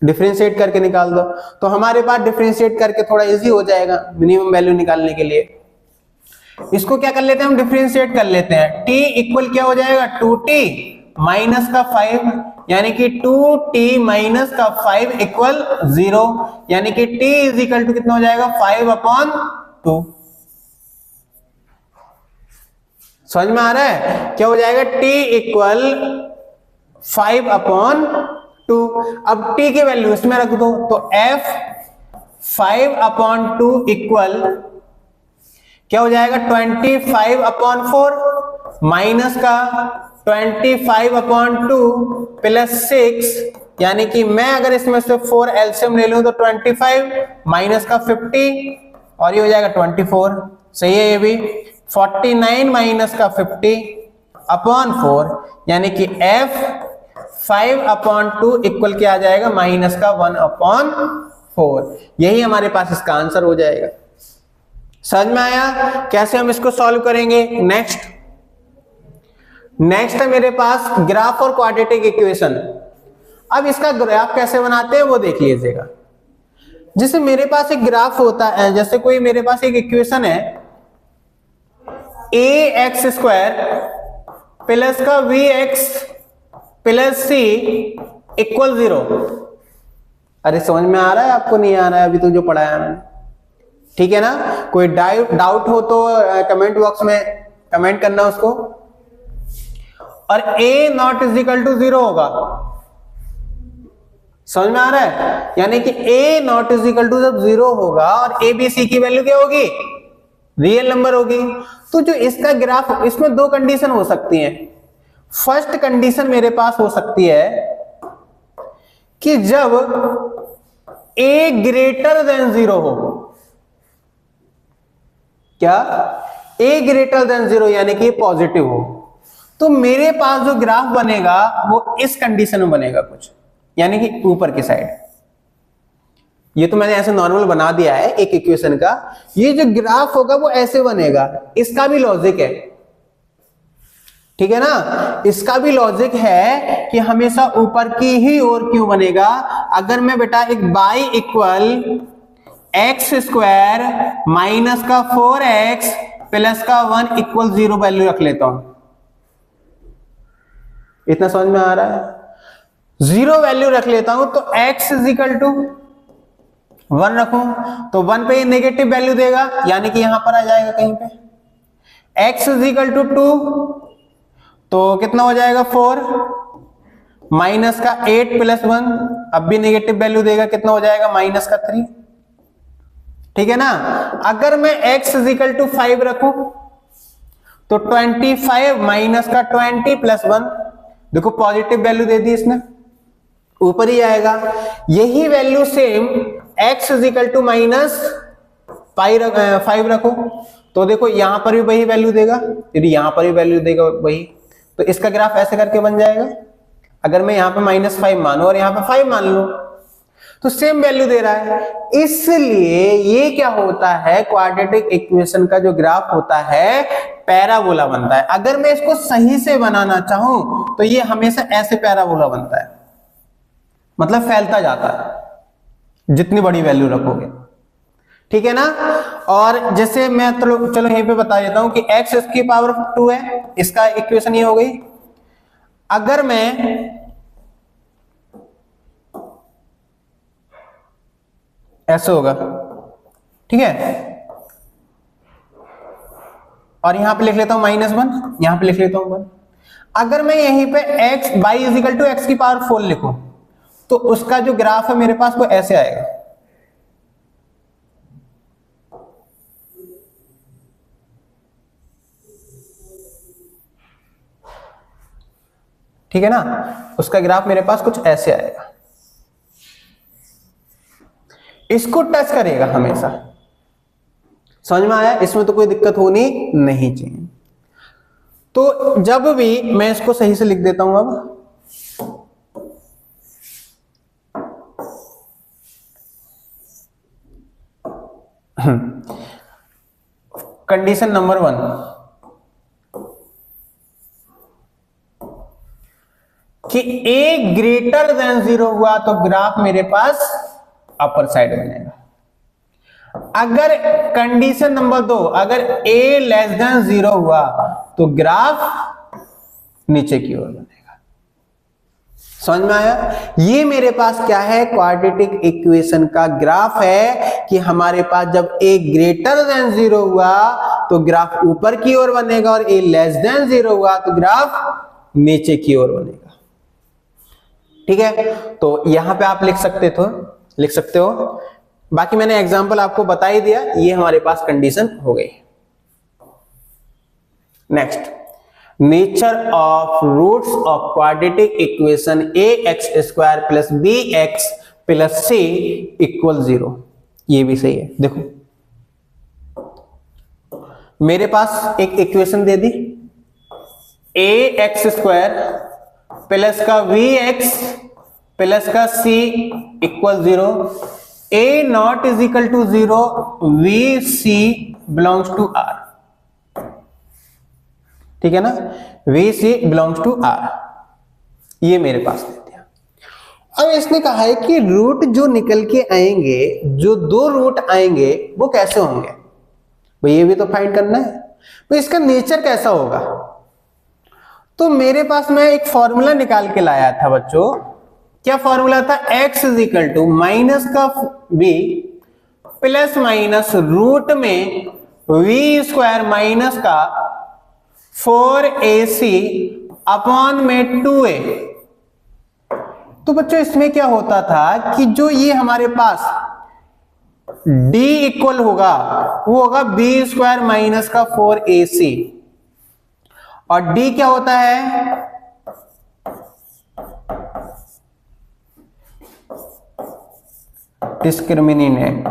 डिफरेंशिएट करके निकाल दो। तो हमारे पास डिफरेंशिएट करके थोड़ा इजी हो जाएगा मिनिमम वैल्यू निकालने के लिए। इसको क्या कर लेते हैं हम, डिफरेंशिएट कर लेते हैं। t इक्वल क्या हो जाएगा 2t माइनस का 5, यानी कि 2t माइनस का 5 इक्वल 0, यानी कि t इज इक्वल टू कितना हो जाएगा 5/2। समझ में आ रहा है, क्या हो जाएगा t इक्वल 5/2। अब t की वैल्यू इसमें रख दो, तो f 5/2 इक्वल क्या हो जाएगा 25/4 माइनस का 25/2 प्लस 6, यानी कि मैं अगर इसमें से 4 एलसीएम ले लूं तो 25 माइनस का 50 और ये हो जाएगा 24। सही है, ये भी 49 माइनस का 50/4, यानी कि f 5/2 इक्वल क्या आ जाएगा माइनस का 1/4। यही हमारे पास इसका आंसर हो जाएगा। समझ में आया कैसे हम इसको सॉल्व करेंगे। नेक्स्ट है मेरे पास ग्राफ और क्वाड्रेटिक इक्वेशन। अब इसका ग्राफ कैसे बनाते हैं वो देख लीजिएगा। जैसे मेरे पास एक ग्राफ होता है, जैसे कोई मेरे पास एक इक्वेशन है ax स्क्वायर प्लस का vx प्लस c इक्वल 0। अरे समझ में आ रहा है आपको, नहीं आ रहा है अभी तो जो पढ़ाया मैंने, ठीक है ना। कोई डाउट हो तो कमेंट बॉक्स में कमेंट करना उसको। और a not is equal to 0 होगा, समझ में आ रहा है? यानी कि a not is equal to जब 0 होगा और a b c की वैल्यू क्या होगी, रियल नंबर होगी। तो जो इसका ग्राफ, इसमें दो कंडीशन हो सकती हैं। फर्स्ट कंडीशन मेरे पास हो सकती है कि जब a ग्रेटर देन 0 हो, क्या a ग्रेटर देन 0 यानी कि पॉजिटिव हो, तो मेरे पास जो ग्राफ बनेगा वो इस कंडीशन में बनेगा कुछ, यानी कि ऊपर की साइड। ये तो मैंने ऐसे नॉर्मल बना दिया है एक इक्वेशन का। ये जो ग्राफ होगा वो ऐसे बनेगा। इसका भी लॉजिक है, ठीक है ना? इसका भी लॉजिक है कि हमेशा ऊपर की ही ओर क्यों बनेगा। अगर मैं बेटा एक y equal x square minus का 4x प्लस का 1 इक्वल 0 वैल्यू रख लेता हूं, इतना समझ में आ रहा है? 0 वैल्यू रख लेता हूं तो x इज इक्वल टू 1 रखूं तो 1 पे नेगेटिव वैल्यू देगा, यानी कि यहां पर आ जाएगा कहीं पे। x इज इक्वल टू 2 तो कितना हो जाएगा 4 माइनस का 8 प्लस 1, अब भी नेगेटिव वैल्यू देगा, कितना हो जाएगा माइनस का 3, ठीक है ना? अगर मैं x इज इक्वल टू 5 रखूं तो 25 माइनस का 20 प्लस 1, देखो पॉजिटिव वैल्यू दे दी इसने, ऊपर ही आएगा। यही value same x is equal to minus 5 रखो तो देखो यहां पर भी वही वैल्यू देगा, यदि यहां पर भी वैल्यू देगा वही, तो इसका ग्राफ ऐसे करके बन जाएगा। अगर मैं यहां पे -5 मानू और यहां पे 5 मान लूं तो सेम वैल्यू दे रहा है। इसलिए ये क्या होता है, क्वाड्रेटिक इक्वेशन का जो ग्राफ होता है पैराबोला बनता है। अगर मैं इसको सही से बनाना चाहूं तो ये हमेशा ऐसे पैराबोला बनता है, मतलब फैलता जाता है जितनी बड़ी वैल्यू रखोगे, ठीक है ना? और जैसे मैं चलो यहीं पे बता देता हूं कि x इसकी पावर 2 है, इसका इक्वेशन ये हो गई। अगर मैं ऐसे होगा, ठीक है, और यहां पे लिख लेता हूं -1, यहां पे लिख लेता हूं 1। अगर मैं यहीं पे x y is equal to x की पावर 4 लिखूं तो उसका जो ग्राफ है मेरे पास वो ऐसे आएगा, ठीक है ना? उसका ग्राफ मेरे पास कुछ ऐसे आएगा, इसको टच करेगा हमेशा। समझ में आया? इसमें तो कोई दिक्कत होनी नहीं चाहिए। तो जब भी मैं इसको सही से लिख देता हूं, अब कंडीशन नंबर 1 कि a ग्रेटर देन 0 हुआ तो ग्राफ मेरे पास अपर साइड बनेगा। अगर कंडीशन नंबर 2, अगर a लेस देन 0 हुआ तो ग्राफ नीचे की ओर बनेगा। समझ में आया? ये मेरे पास क्या है, क्वाड्रेटिक इक्वेशन का ग्राफ है कि हमारे पास जब a ग्रेटर देन 0 हुआ तो ग्राफ ऊपर की ओर बनेगा और a लेस देन 0 हुआ तो ग्राफ नीचे की ओर बनेगा, ठीक है? तो यहां पे आप लिख सकते हो। बाकी मैंने एग्जांपल आपको बता ही दिया, ये हमारे पास कंडीशन हो गई। Next, nature of roots of quadratic equation ax² plus bx plus c equal 0। ये भी सही है। देखो मेरे पास एक इक्वेशन दे दी, ax² प्लस का vx प्लस का c equal 0, a not is equal to 0, vc belongs to r, ठीक है ना? vc बिलोंग्स टू r, ये मेरे पास दे दिया। अब इसने कहा है कि रूट जो निकल के आएंगे, जो दो रूट आएंगे वो कैसे होंगे भाई, ये भी तो फाइंड करना है। तो इसका नेचर कैसा होगा, तो मेरे पास मैं एक फॉर्मूला निकाल के लाया था बच्चों। क्या फॉर्मूला था? x is equal to minus का b प्लस माइनस रूट में v² माइनस का 4ac अपॉन में 2a। तो बच्चों इसमें क्या होता था कि जो ये हमारे पास d इक्वल होगा वो होगा बी स्क्वायर माइनस का 4ac, और d क्या होता है, डिस्क्रिमिनेंट,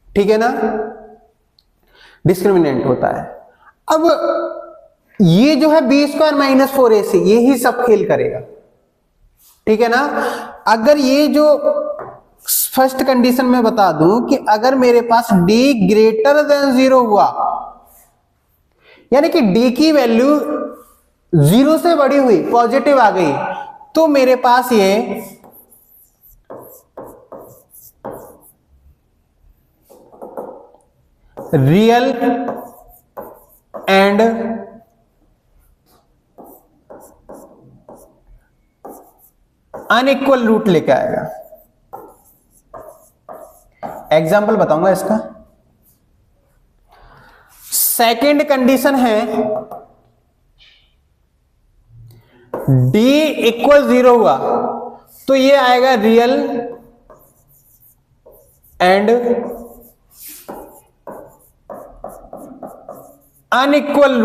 ठीक है ना, डिस्क्रिमिनेंट होता है। अब ये जो है बी स्क्वायर माइनस 4ac यही सब खेल करेगा, ठीक है ना। अगर ये जो फर्स्ट कंडीशन में बता दूं कि अगर मेरे पास d ग्रेटर देन 0 हुआ, यानी कि d की वैल्यू 0 से बड़ी हुई, पॉजिटिव आ गई, तो मेरे पास ये रियल एंड अनइक्वल रूट लेके आएगा। एग्जाम्पल बताऊंगा इसका। सेकंड कंडीशन है d इक्वल 0 हुआ तो ये आएगा रियल एंड अनइक्वल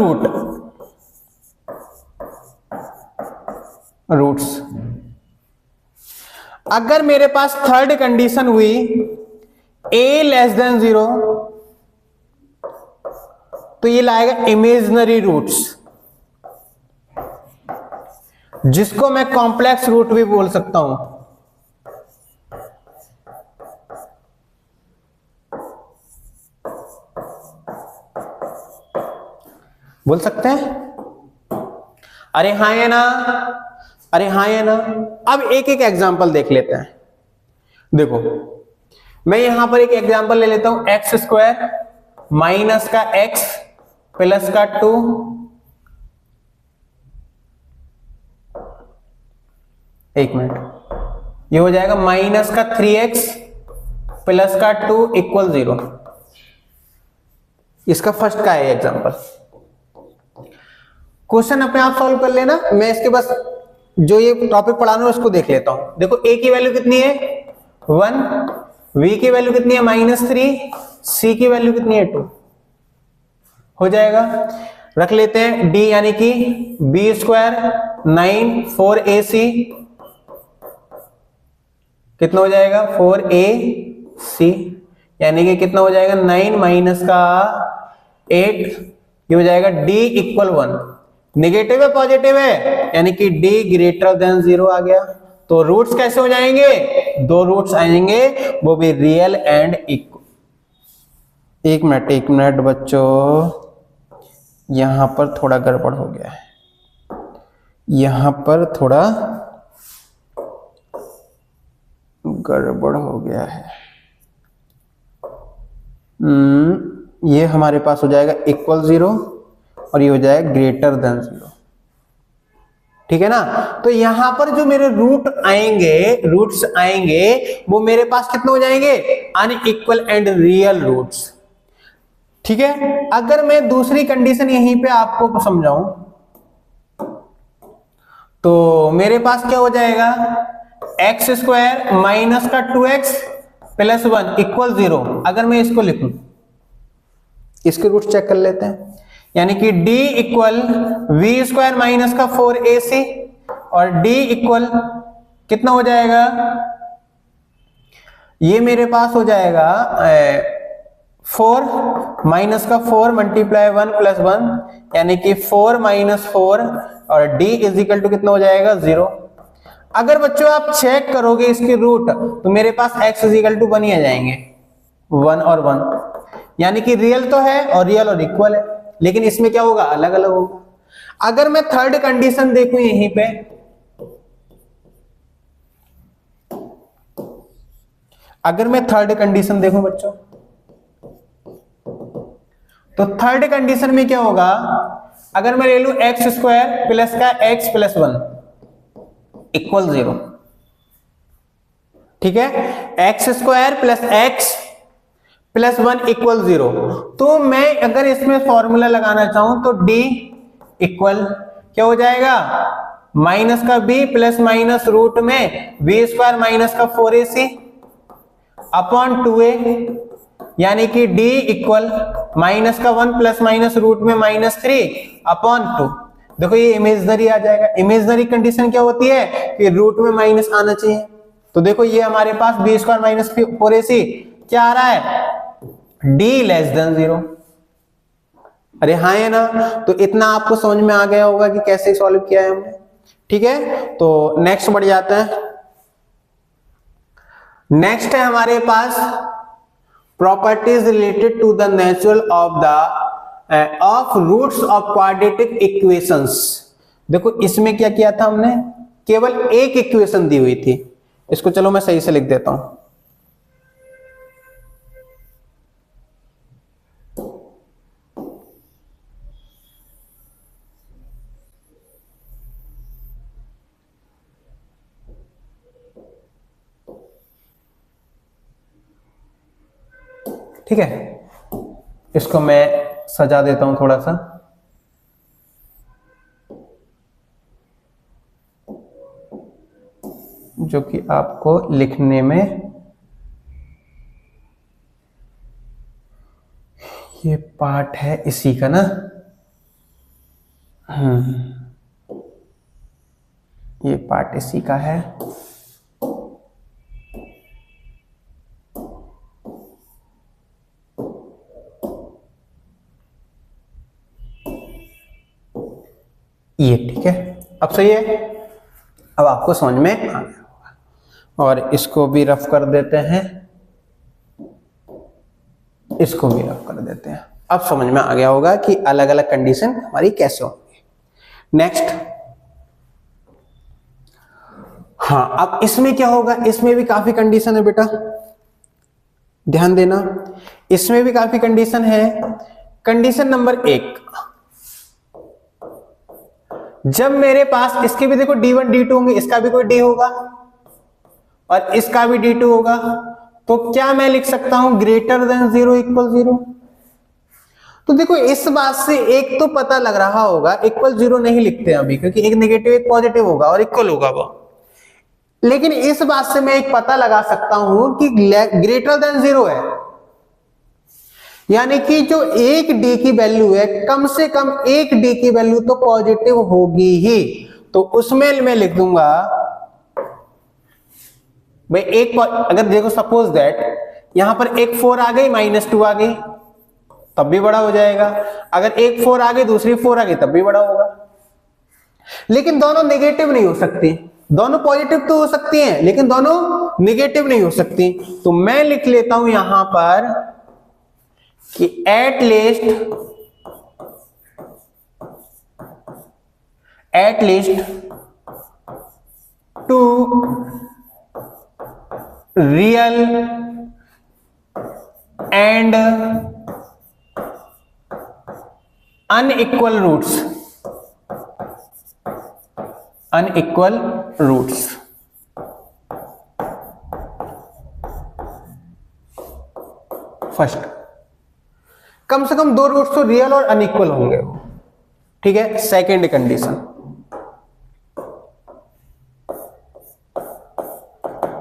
रूट्स। अगर मेरे पास थर्ड कंडीशन हुई a लेस देन 0 तो ये लाएगा इमेजिनरी रूट्स, जिसको मैं कॉम्प्लेक्स रूट भी बोल सकता हूं। बोल सकते हैं, अरे हाँ है ना, अरे हाँ है ना। अब एक एक एग्जांपल देख लेते हैं। देखो मैं यहां पर एक एग्जांपल ले लेता हूं, एक्स स्क्वायर माइनस का x प्लस का 2 एक मिनट, ये हो जाएगा माइनस का 3x प्लस का 2 इक्वल 0। इसका फर्स्ट का है एग्जांपल। क्वेश्चन अपने आप सॉल्व कर लेना, मैं इसके बस जो ये टॉपिक पढ़ा रहा हूं उसको देख लेता हूं। देखो a की वैल्यू कितनी है 1, v की वैल्यू कितनी है -3, c की वैल्यू कितनी है 2। हो जाएगा, रख लेते हैं d यानी कि b स्क्वायर 9 4ac कितना हो जाएगा 4ac, यानी कि कितना हो जाएगा 9 माइनस का 8, ये हो जाएगा d इक्वल 1। नेगेटिव है पॉजिटिव है, यानी कि d ग्रेटर देन 0 आ गया। तो रूट्स कैसे हो जाएंगे, दो रूट्स आएंगे, वो भी रियल एंड इक्वल। एक मिनट बच्चों, यहां पर थोड़ा गड़बड़ हो गया है, यहां पर थोड़ा गड़बड़ हो गया है। ये हमारे पास हो जाएगा इक्वल 0 और ये हो जाएगा ग्रेटर देन 0, ठीक है ना। तो यहां पर जो मेरे रूट्स आएंगे वो मेरे पास कितने हो जाएंगे, अनइक्वल एंड रियल रूट्स, ठीक है। अगर मैं दूसरी कंडीशन यहीं पे आपको समझाऊं तो मेरे पास क्या हो जाएगा, एक्स स्क्वायर माइनस का 2x प्लस 1 इक्वल 0। अगर मैं इसको लिखूं, इसके रूट चेक कर लेते हैं, यानी कि d equal b square minus का 4ac और d इक्वल कितना हो जाएगा, ये मेरे पास हो जाएगा 4 माइनस का 4 मल्टीप्लाई 1 प्लस 1, यानी कि 4 माइनस 4 और d इज इक्वल टू कितना हो जाएगा 0। अगर बच्चों आप चेक करोगे इसके रूट तो मेरे पास x इज इक्वल टू 1 ही आ जाएंगे, 1 और 1, यानी कि रियल तो है और रियल और इक्वल है, लेकिन इसमें क्या होगा, अलग अलग होगा। अगर मैं थर्ड कंडीशन देखूं यहीं पे, अगर मैं थर्ड कंडीशन देखूं बच्चों, तो थर्ड कंडीशन में क्या होगा, अगर मैं ले लूं एक्स स्क्वायर प्लस का x प्लस 1 इक्वल 0, ठीक है, x square plus x plus 1 equal 0। तो मैं अगर इसमें फॉर्मूला लगाना चाहूं तो d इक्वल क्या हो जाएगा, माइनस का b प्लस माइनस रूट में b स्क्वायर माइनस का 4ac अपॉन 2a, यानी कि d इक्वल माइनस का 1 प्लस माइनस रूट में -3 अपॉन 2। देखो ये इमेजनरी आ जाएगा। इमेजनरी कंडीशन क्या होती है कि रूट में माइनस आना चाहिए। तो देखो ये हमारे पास b स्क्वायर माइनस 4ac क्या आ रहा है, d लेस देन 0। अरे हाँ है ना, तो इतना आपको समझ में आ गया होगा कि कैसे सॉल्व किया है हमने। ठीक है, तो नेक्स्ट बढ़ जाते हैं। नेक्स्ट है हमारे पास properties related to the natural of roots of quadratic equations. देखो इसमें क्या किया था हमने, केवल एक इक्वेशन दी हुई थी। इसको चलो मैं सही से लिख देता हूं। ठीक है, इसको मैं सजा देता हूं थोड़ा सा। जो कि आपको लिखने में ये पार्ट है इसी का ना, ये पार्ट इसी का है। ये ठीक है, अब सही है, अब आपको समझ में आ गया होगा। और इसको भी रफ कर देते हैं, इसको भी रफ कर देते हैं। अब समझ में आ गया होगा कि अलग अलग कंडीशन हमारी कैसे होंगी। नेक्स्ट, हाँ अब इसमें क्या होगा, इसमें भी काफी कंडीशन है बेटा, ध्यान देना, इसमें भी काफी कंडीशन है। कंडीशन नंबर 1, जब मेरे पास इसके भी देखो d1 d2 होंगे, इसका भी कोई d होगा और इसका भी d2 होगा, तो क्या मैं लिख सकता हूं ग्रेटर देन 0 इक्वल 0। तो देखो इस बात से एक तो पता लग रहा होगा, इक्वल 0 नहीं लिखते अभी क्योंकि एक नेगेटिव एक पॉजिटिव होगा और इक्वल होगा वो, लेकिन इस बात से मैं एक पता लगा सकता हूं कि ग्रेटर देन 0 है, यानी कि जो एक d की वैल्यू है, कम से कम एक d की वैल्यू तो पॉजिटिव होगी ही। तो उसमें मैं लिख दूंगा भाई एक, अगर देखो सपोज दैट यहां पर एक 4 आ गई -2 आ गई तब भी बड़ा हो जाएगा, अगर एक 4 आ गई दूसरी 4 आ गई तब भी बड़ा होगा। लेकिन दोनों नेगेटिव नहीं हो सकती, दोनों पॉजिटिव तो हो सकती हैं लेकिन दोनों नेगेटिव नहीं हो सकती। तो मैं लिख लेता हूं यहां पर कि at least 2 real and unequal roots first, कम से कम 2 रूट्स तो रियल और अनइक्वल होंगे। ठीक है, सेकेंड कंडीशन,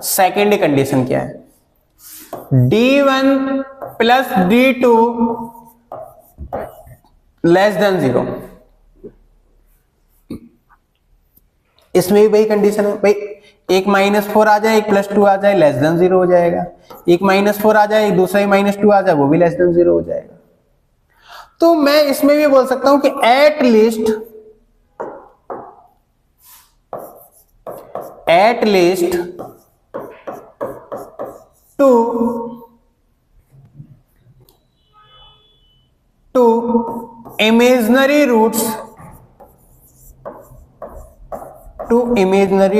सेकेंड कंडीशन क्या है, d1 plus d2 less than 0। इसमें भी वही कंडीशन है भाई, एक -4 आ जाए, एक +2 आ जाए, लेस देन 0 हो जाएगा। एक -4 आ जाए, एक दूसरा ही -2 आ जाए, वो भी लेस देन 0 हो जाएगा। तो मैं इसमें भी बोल सकता हूं कि एट लीस्ट 2 इमेजिनरी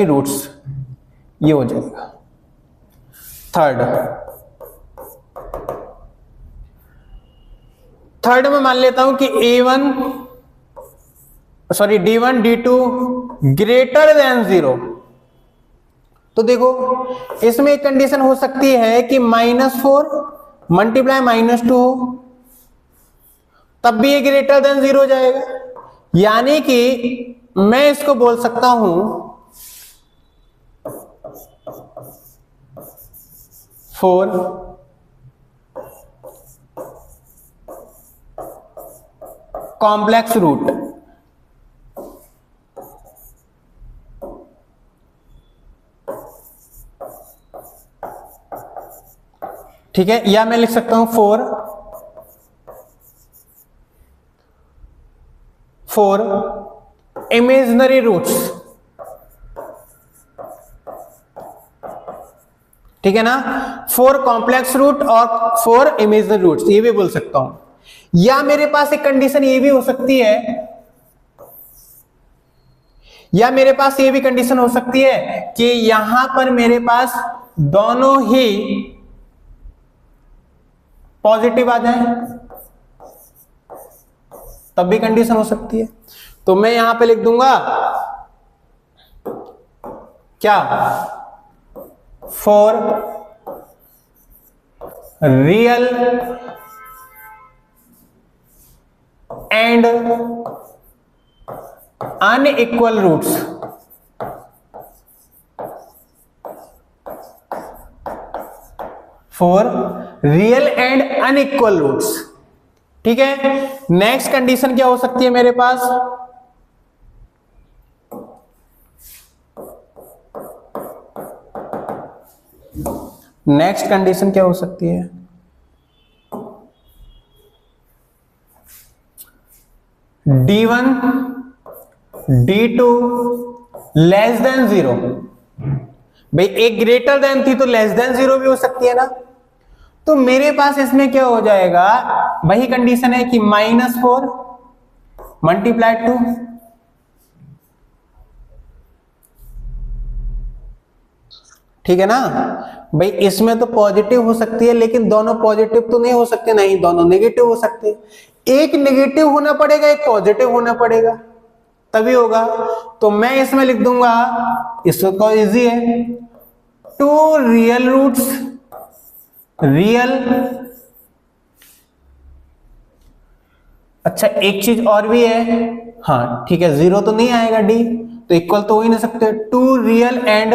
रूट्स ये हो जाएगा। थर्ड में मान लेता हूं कि d1 d2 ग्रेटर देन 0। तो देखो इसमें एक कंडीशन हो सकती है कि -4 मल्टीप्लाई -2 हो, तब भी ये ग्रेटर देन 0 हो जाएगा। यानी कि मैं इसको बोल सकता हूं 4 कॉम्प्लेक्स रूट। ठीक है, या मैं लिख सकता हूं 4 इमेजिनरी रूट्स। ठीक है ना, 4 कॉम्प्लेक्स रूट और 4 इमेजिनरी रूट्स, ये भी बोल सकता हूं। या मेरे पास एक कंडीशन ये भी हो सकती है, या मेरे पास ये भी कंडीशन हो सकती है कि यहां पर मेरे पास दोनों ही पॉजिटिव आ जाए, तब भी कंडीशन हो सकती है। तो मैं यहां पे लिख दूंगा क्या, 4 real and unequal roots. Four real and unequal roots. ठीक है, नेक्स्ट कंडीशन क्या हो सकती है मेरे पास, नेक्स्ट कंडीशन क्या हो सकती है, D1 D2 लेस देन 0। भाई एक ग्रेटर देन थी तो लेस देन 0 भी हो सकती है ना। तो मेरे पास इसमें क्या हो जाएगा, वही कंडीशन है कि -4 मल्टीप्लाई 2। ठीक है ना भाई, इसमें तो पॉजिटिव हो सकती है, लेकिन दोनों पॉजिटिव तो नहीं हो सकते, नहीं दोनों नेगेटिव हो सकते। एक नेगेटिव होना पड़ेगा, एक पॉजिटिव होना पड़ेगा, तभी होगा। तो मैं इसमें लिख दूंगा, इसको इजी है, 2 रियल रूट्स, रियल। अच्छा एक चीज और भी है, हाँ ठीक है, 0 तो नहीं आएगा D, तो इक्वल तो हो ही नहीं सकते। 2 real and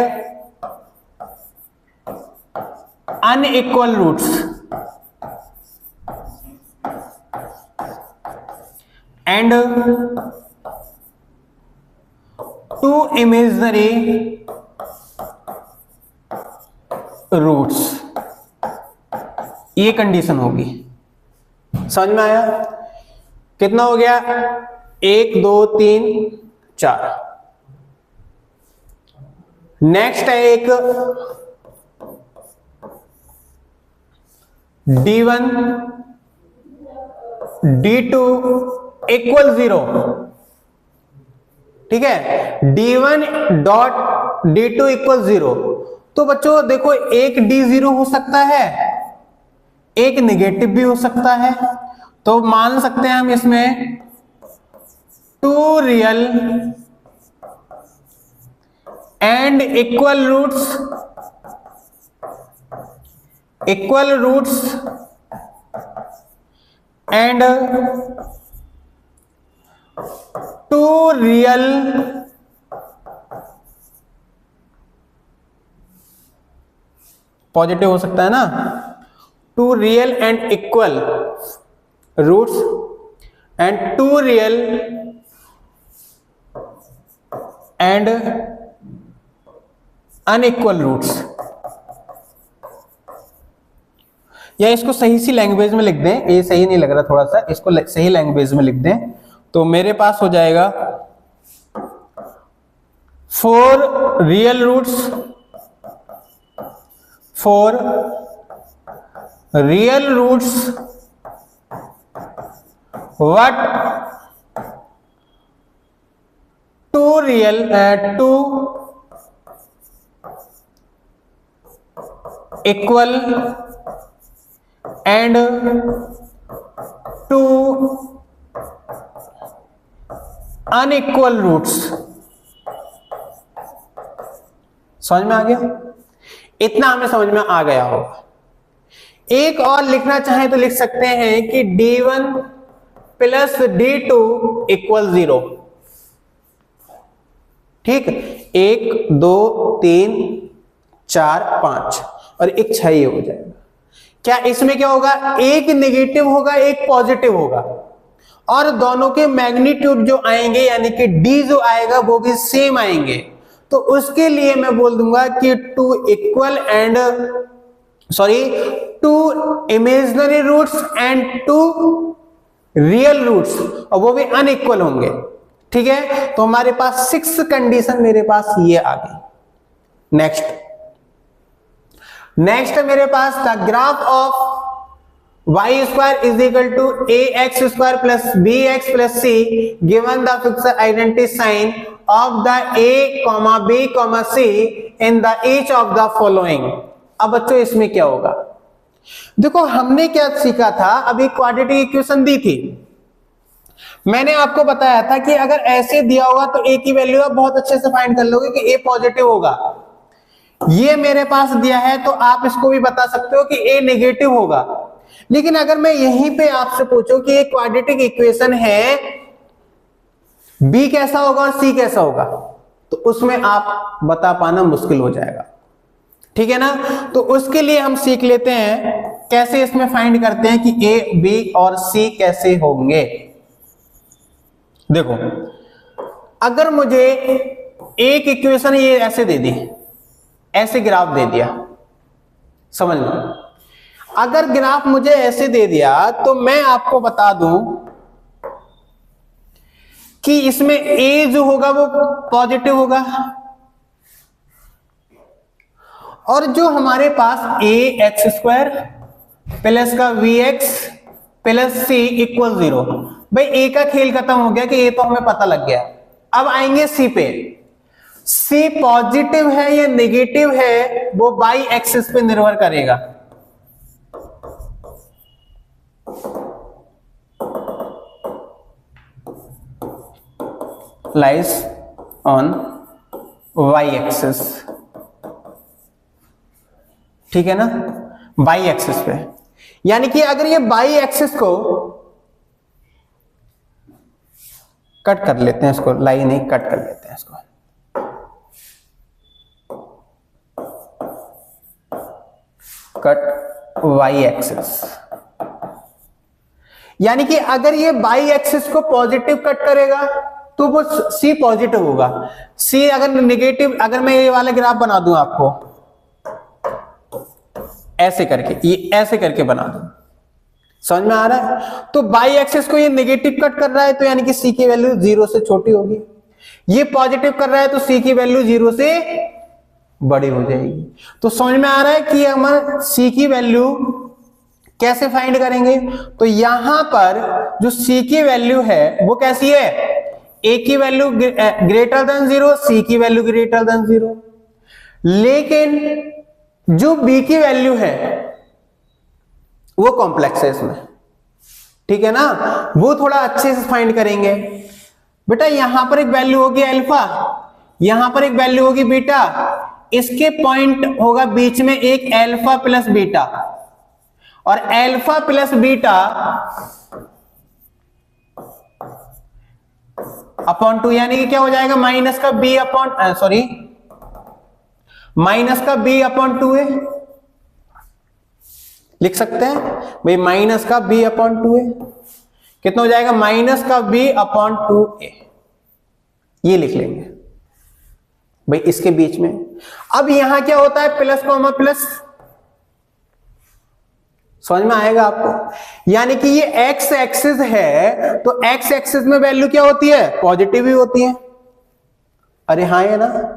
unequal roots and 2 imaginary roots, ये कंडीशन होगी। समझ में आया? कितना हो गया, 1 2 3 4। नेक्स्ट है एक D1 D2 इक्वल 0। ठीक है, D1 डॉट D2 इक्वल 0। तो बच्चों देखो, एक D0 हो सकता है, एक नेगेटिव भी हो सकता है। तो मान सकते हैं हम इसमें 2 real and equal roots and 2 real positive हो सकता है ना, 2 real and equal roots and 2 real and unequal roots. या इसको सही सी लैंग्वेज में लिख दें, ये सही नहीं लग रहा थोड़ा सा, इसको सही लैंग्वेज में लिख दें, तो मेरे पास हो जाएगा 4 real roots, 4 real roots what 2 real 2 equal and 2 unequal roots. समझ में आ गया? इतना हमें समझ में आ गया होगा। एक और लिखना चाहें तो लिख सकते हैं कि D1 प्लस D2 इक्वल 0। ठीक, 1 2 3 4 5 और एक 6 ये हो जाएगा। क्या इसमें क्या होगा, एक नेगेटिव होगा एक पॉजिटिव होगा, और दोनों के मैग्नीट्यूड जो आएंगे यानी कि डी जो आएगा वो भी सेम आएंगे। तो उसके लिए मैं बोल दूंगा कि two imaginary roots and two real roots, और वो भी अनइक्वल होंगे। ठीक है, तो हमारे पास 6 कंडीशन मेरे पास ये आ गई। नेक्स्ट मेरे पास the graph of y square is equal to ax square plus bx plus c given the fixed identity sign of the a comma b comma c in the each of the following। अब बच्चों इसमें क्या होगा, देखो हमने क्या सीखा था, अभी क्वाड्रेटिक इक्वेशन दी थी, मैंने आपको बताया था कि अगर ऐसे दिया होगा तो a की वैल्यू आप बहुत अच्छे से फाइंड कर लोगे कि a पॉजिटिव होगा। ये मेरे पास दिया है तो आप इसको भी बता सकते हो कि a नेगेटिव होगा। लेकिन अगर मैं यहीं पे आपसे पूछूं कि एक क्वाड्रेटिक इक्वेशन है, b कैसा होगा और c कैसा होगा, तो उसमें आप बता पाना मुश्किल हो जाएगा। ठीक है ना, तो उसके लिए हम सीख लेते हैं कैसे इसमें फाइंड करते हैं कि a b और c कैसे होंगे। देखो अगर मुझे एक इक्वेशन ये ऐसे दे दी, ऐसे ग्राफ दे दिया, समझ लो, अगर ग्राफ मुझे ऐसे दे दिया तो मैं आपको बता दूं कि इसमें a जो होगा वो पॉजिटिव होगा, और जो हमारे पास a एक्स स्क्वायर प्लस का b x plus c equal 0, भाई a का खेल खत्म हो गया कि a तो हमें पता लग गया। अब आएंगे c पे, c पॉजिटिव है या नेगेटिव है वो बाई एक्सिस पे निर्भर करेगा। लाइज ऑन y एक्सिस, ठीक है ना, y एक्सिस पे, यानी कि अगर ये y एक्सिस को कट कर लेते हैं, इसको लाइन नहीं कट कर लेते हैं इसको, कट y एक्सिस, यानी कि अगर ये y एक्सिस को पॉजिटिव कट करेगा तो वो c पॉजिटिव होगा। c अगर नेगेटिव, अगर मैं ये वाला ग्राफ बना दूं आपको ऐसे करके, ये ऐसे करके बना दूं, समझ में आ रहा है, तो y एक्सिस को ये नेगेटिव कट कर रहा है तो यानी कि c की वैल्यू 0 से छोटी होगी, ये पॉजिटिव कर रहा है तो c की वैल्यू 0 से बड़ी हो जाएगी। तो समझ में आ रहा है कि हमारा c की वैल्यू कैसे फाइंड करेंगे, तो यहां पर जो c की वैल्यू है वो कैसी है, a की वैल्यू ग्रेटर देन 0, c की वैल्यू ग्रेटर देन 0, लेकिन जो b की वैल्यू है वो कॉम्प्लेक्स है इसमें, ठीक है ना, वो थोड़ा अच्छे से फाइंड करेंगे। बेटा यहां पर एक वैल्यू होगी अल्फा, यहां पर एक वैल्यू होगी बीटा, इसके पॉइंट होगा बीच में एक अल्फा प्लस बीटा, और अल्फा प्लस बीटा अपॉन 2, यानी कि क्या हो जाएगा, माइनस का b अपॉन माइनस का b अपॉन 2a लिख सकते हैं भाई, माइनस का b अपॉन 2a कितना हो जाएगा, माइनस का b अपॉन 2a, ये लिख लेंगे भाई इसके बीच में। अब यहां क्या होता है, प्लस कॉमा प्लस, समझ में आएगा आपको, यानी कि ये एक्स एक्सिस है तो एक्स एक्सिस में वैल्यू क्या होती है, पॉजिटिव ही होती है। अरे हाँ है ना,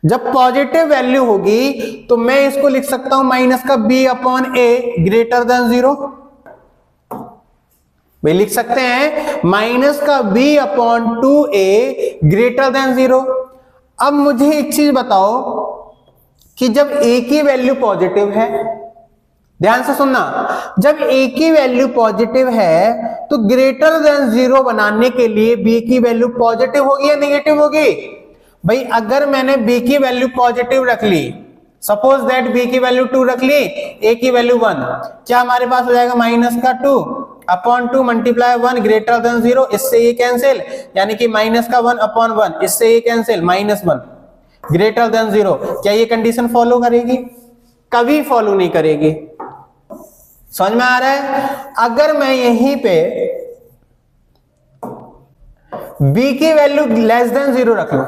जब पॉजिटिव वैल्यू होगी तो मैं इसको लिख सकता हूं माइनस का b अपॉन ए ग्रेटर देन 0, भाई लिख सकते हैं माइनस का b upon 2a greater than 0। अब मुझे एक चीज बताओ कि जब a की वैल्यू पॉजिटिव है, ध्यान से सुनना, जब a की वैल्यू पॉजिटिव है तो ग्रेटर देन 0 बनाने के लिए b की वैल्यू पॉजिटिव होगी या नेगेटिव होगी, भाई अगर मैंने b की वैल्यू पॉजिटिव रख ली, सपोज दैट b की वैल्यू 2 रख ली, a की वैल्यू 1, क्या हमारे पास हो जाएगा माइनस का 2, अपॉन 2 मल्टीप्लाई 1 ग्रेटर देन 0, इससे ये कैंसिल, यानी कि माइनस का 1 अपॉन 1, इससे ये कैंसिल, -1 ग्रेटर देन 0। क्या ये कंडीशन फॉलो करेगी? कभी फॉलो नहीं करेगी। समझ में आ रहा है? अगर मैं यहीं पे b की वैल्यू लेस देन 0 रख लूं,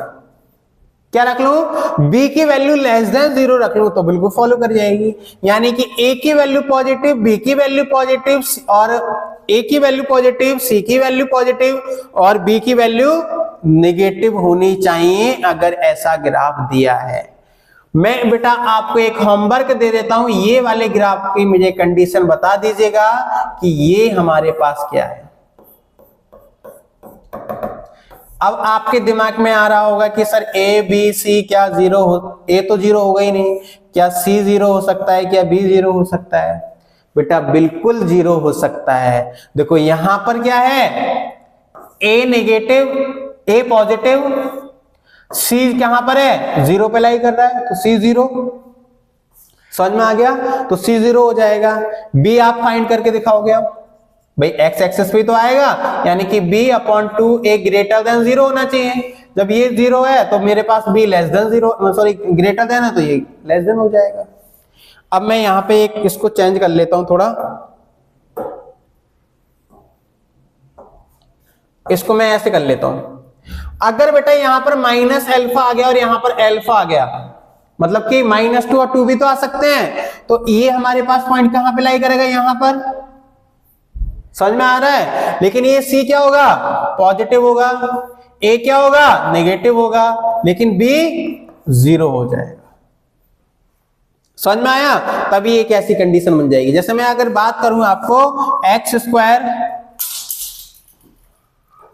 क्या रख लूं? b की वैल्यू लेस देन 0 रख लूं तो बिल्कुल फॉलो कर जाएगी। यानी कि a की वैल्यू पॉजिटिव, b की वैल्यू पॉजिटिव, और a की वैल्यू पॉजिटिव, c की वैल्यू पॉजिटिव और b की वैल्यू नेगेटिव होनी चाहिए अगर ऐसा ग्राफ दिया है। मैं बेटा आपको एक होमवर्क दे देता हूं, ये वाले ग्राफ की मुझे कंडीशन बता दीजिएगा कि ये हमारे पास क्या है। अब आपके दिमाग में आ रहा होगा कि सर ए बी सी क्या 0 हो, ए तो 0 होगा ही नहीं, क्या सी 0 हो सकता है, क्या बी 0 हो सकता है? बेटा बिल्कुल 0 हो सकता है। देखो यहां पर क्या है, ए नेगेटिव, ए पॉजिटिव, सी कहां पर है, 0 पे लाई कर रहा है, तो सी 0। समझ में आ गया? तो सी 0 हो जाएगा। बी आप फाइंड करके दिखाओगे आप भाई, एक्स एक्सेस पे तो आएगा, यानी कि b अपॉन 2 ए ग्रेटर देन 0 होना चाहिए। जब ये 0 है तो मेरे पास b less than 0, sorry greater than है तो ये लेस देन हो जाएगा। अब मैं यहां पे एक इसको चेंज कर लेता हूं थोड़ा, इसको मैं ऐसे कर लेता हूं। अगर बेटा यहां पर माइनस अल्फा आ गया और यहां पर अल्फा आ गया, मतलब कि -2 और 2 भी तो आ सकते हैं, तो ये हमारे पास पॉइंट कहां पे लाई करेगा, यहां पर। समझ में आ रहा है? लेकिन ये C क्या होगा, पॉजिटिव होगा, A क्या होगा, नेगेटिव होगा, लेकिन B 0 हो जाएगा। समझ में आया? तभी एक ऐसी कंडीशन बन जाएगी। जैसे मैं अगर बात करूं आपको एक्स स्क्वायर,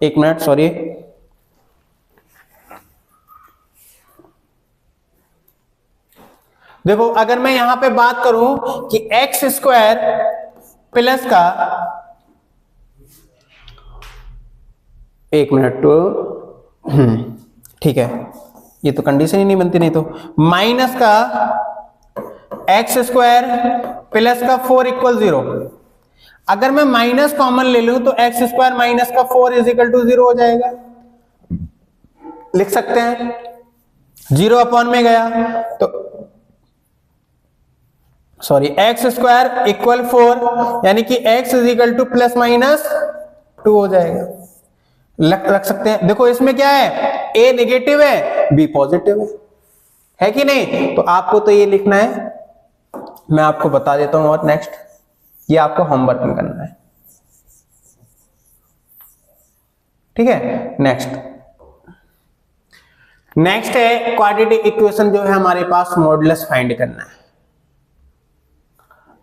एक मिनट सॉरी, देखो अगर मैं यहां पे बात करूं कि एक्स स्क्वायर प्लस का, एक मिनट तो ठीक है, ये तो कंडीशन ही नहीं बनती, नहीं तो माइनस का एक्स स्क्वायर प्लस का 4 इक्वल 0। अगर मैं माइनस कॉमन ले लूं तो एक्स स्क्वायर माइनस का 4 इज इक्वल टू 0 हो जाएगा। लिख सकते हैं, 0 अपॉन में गया तो सॉरी एक्स स्क्वायर इक्वल 4, यानी कि x is equal two plus minus 2 हो जाएगा। रख सकते हैं। देखो इसमें क्या है, ए नेगेटिव है, बी पॉजिटिव है कि नहीं? तो आपको तो ये लिखना है, मैं आपको बता देता हूं। और नेक्स्ट, ये आपको होमवर्क में करना है, ठीक है। नेक्स्ट है क्वाड्रेटिक इक्वेशन, जो है हमारे पास मॉडुलस फाइंड करना है।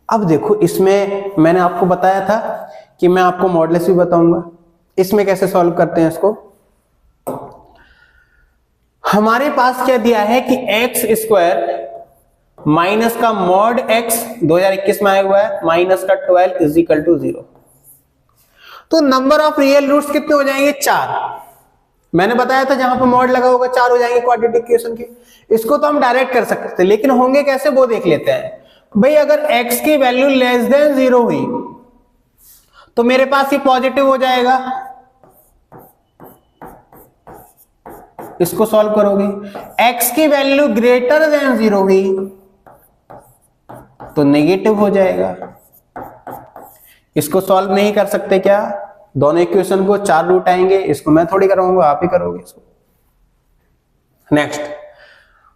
अब देखो इसमें मैंने आपको बताया था कि मैं आपको मॉडुलस भी बताऊंगा। इसमें कैसे सॉल्व करते हैं इसको, हमारे पास क्या दिया है कि एक्स स्क्वायर माइनस का मॉड एक्स 2021 में आया हुआ है माइनस का 12 इज इक्वल टू 0। तो नंबर ऑफ रियल रूट्स कितने हो जाएंगे, 4। मैंने बताया था जहां पर मॉड लगा होगा 4 हो जाएंगे क्वाड्रेटिक इक्वेशन के। इसको तो हम डायरेक्ट कर सकते थे, लेकिन होंगे कैसे वो देख लेते हैं। भाई अगर x की वैल्यू लेस देन 0 हुई तो मेरे पास ये पॉजिटिव हो जाएगा। इसको सॉल्व करोगे, x की वैल्यू ग्रेटर देन 0 हुई तो नेगेटिव हो जाएगा। इसको सॉल्व नहीं कर सकते क्या, दोनों इक्वेशन को 4 रूट आएंगे, इसको मैं थोड़ी कराऊंगा, आप ही करोगे इसको। Next,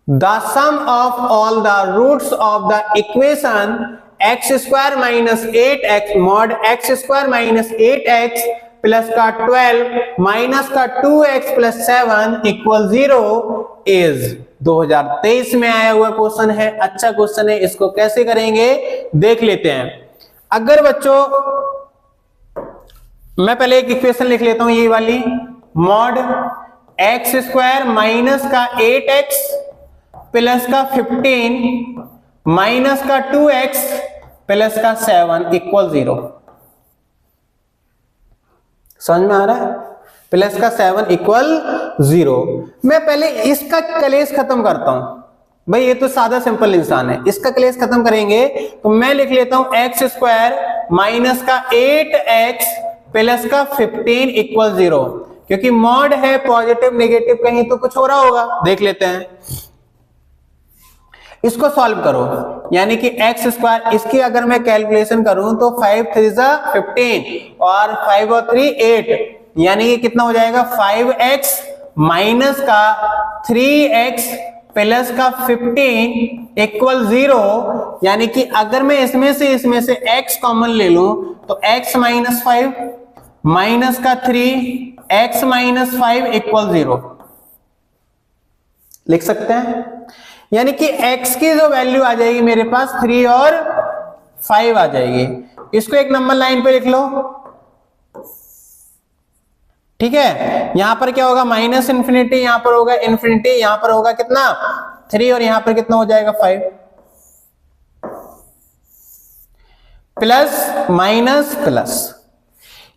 the sum of all the roots of the equation x square minus 8x mod x square minus 8x plus का 12 माइनस का 2x प्लस 7 इक्वल 0 इज 2023 में आया हुआ क्वेश्चन है। अच्छा क्वेश्चन है, इसको कैसे करेंगे देख लेते हैं। अगर बच्चों मैं पहले एक इक्वेशन लिख लेता हूं, ये वाली, मॉड एक्स स्क्वायर माइनस का 8x प्लस का 15 माइनस का 2x प्लस का 7 इक्वल 0। समझ में आ रहा है, प्लस का 7 इक्वल 0। मैं पहले इसका कलेश खत्म करता हूं। भाई ये तो सादा सिंपल इंसान है, इसका कलेश खत्म करेंगे तो मैं लिख लेता हूं एक्स स्क्वायर माइनस का 8x प्लस का 15 इक्वल 0, क्योंकि मॉड है पॉजिटिव नेगेटिव कहीं तो कुछ हो रहा होगा, देख लेते हैं। इसको सॉल्व करो, यानी कि एक्स स्क्वायर, इसकी अगर मैं कैलकुलेशन करूं तो 5 3 15 और 5 और 3 8, यानी कि कितना हो जाएगा 5x माइनस का 3x प्लस का 15 इक्वल 0, यानी कि अगर मैं इसमें से x कॉमन ले लूं तो x माइनस 5 माइनस का 3 x माइनस 5 इक्वल 0 लिख सकते हैं। यानी कि x की जो वैल्यू आ जाएगी मेरे पास 3 और 5 आ जाएगी। इसको एक नंबर लाइन पे लिख लो, ठीक है। यहां पर क्या होगा माइनस इंफिनिटी, यहां पर होगा इंफिनिटी, यहां पर होगा कितना 3 और यहां पर कितना हो जाएगा 5, प्लस माइनस प्लस,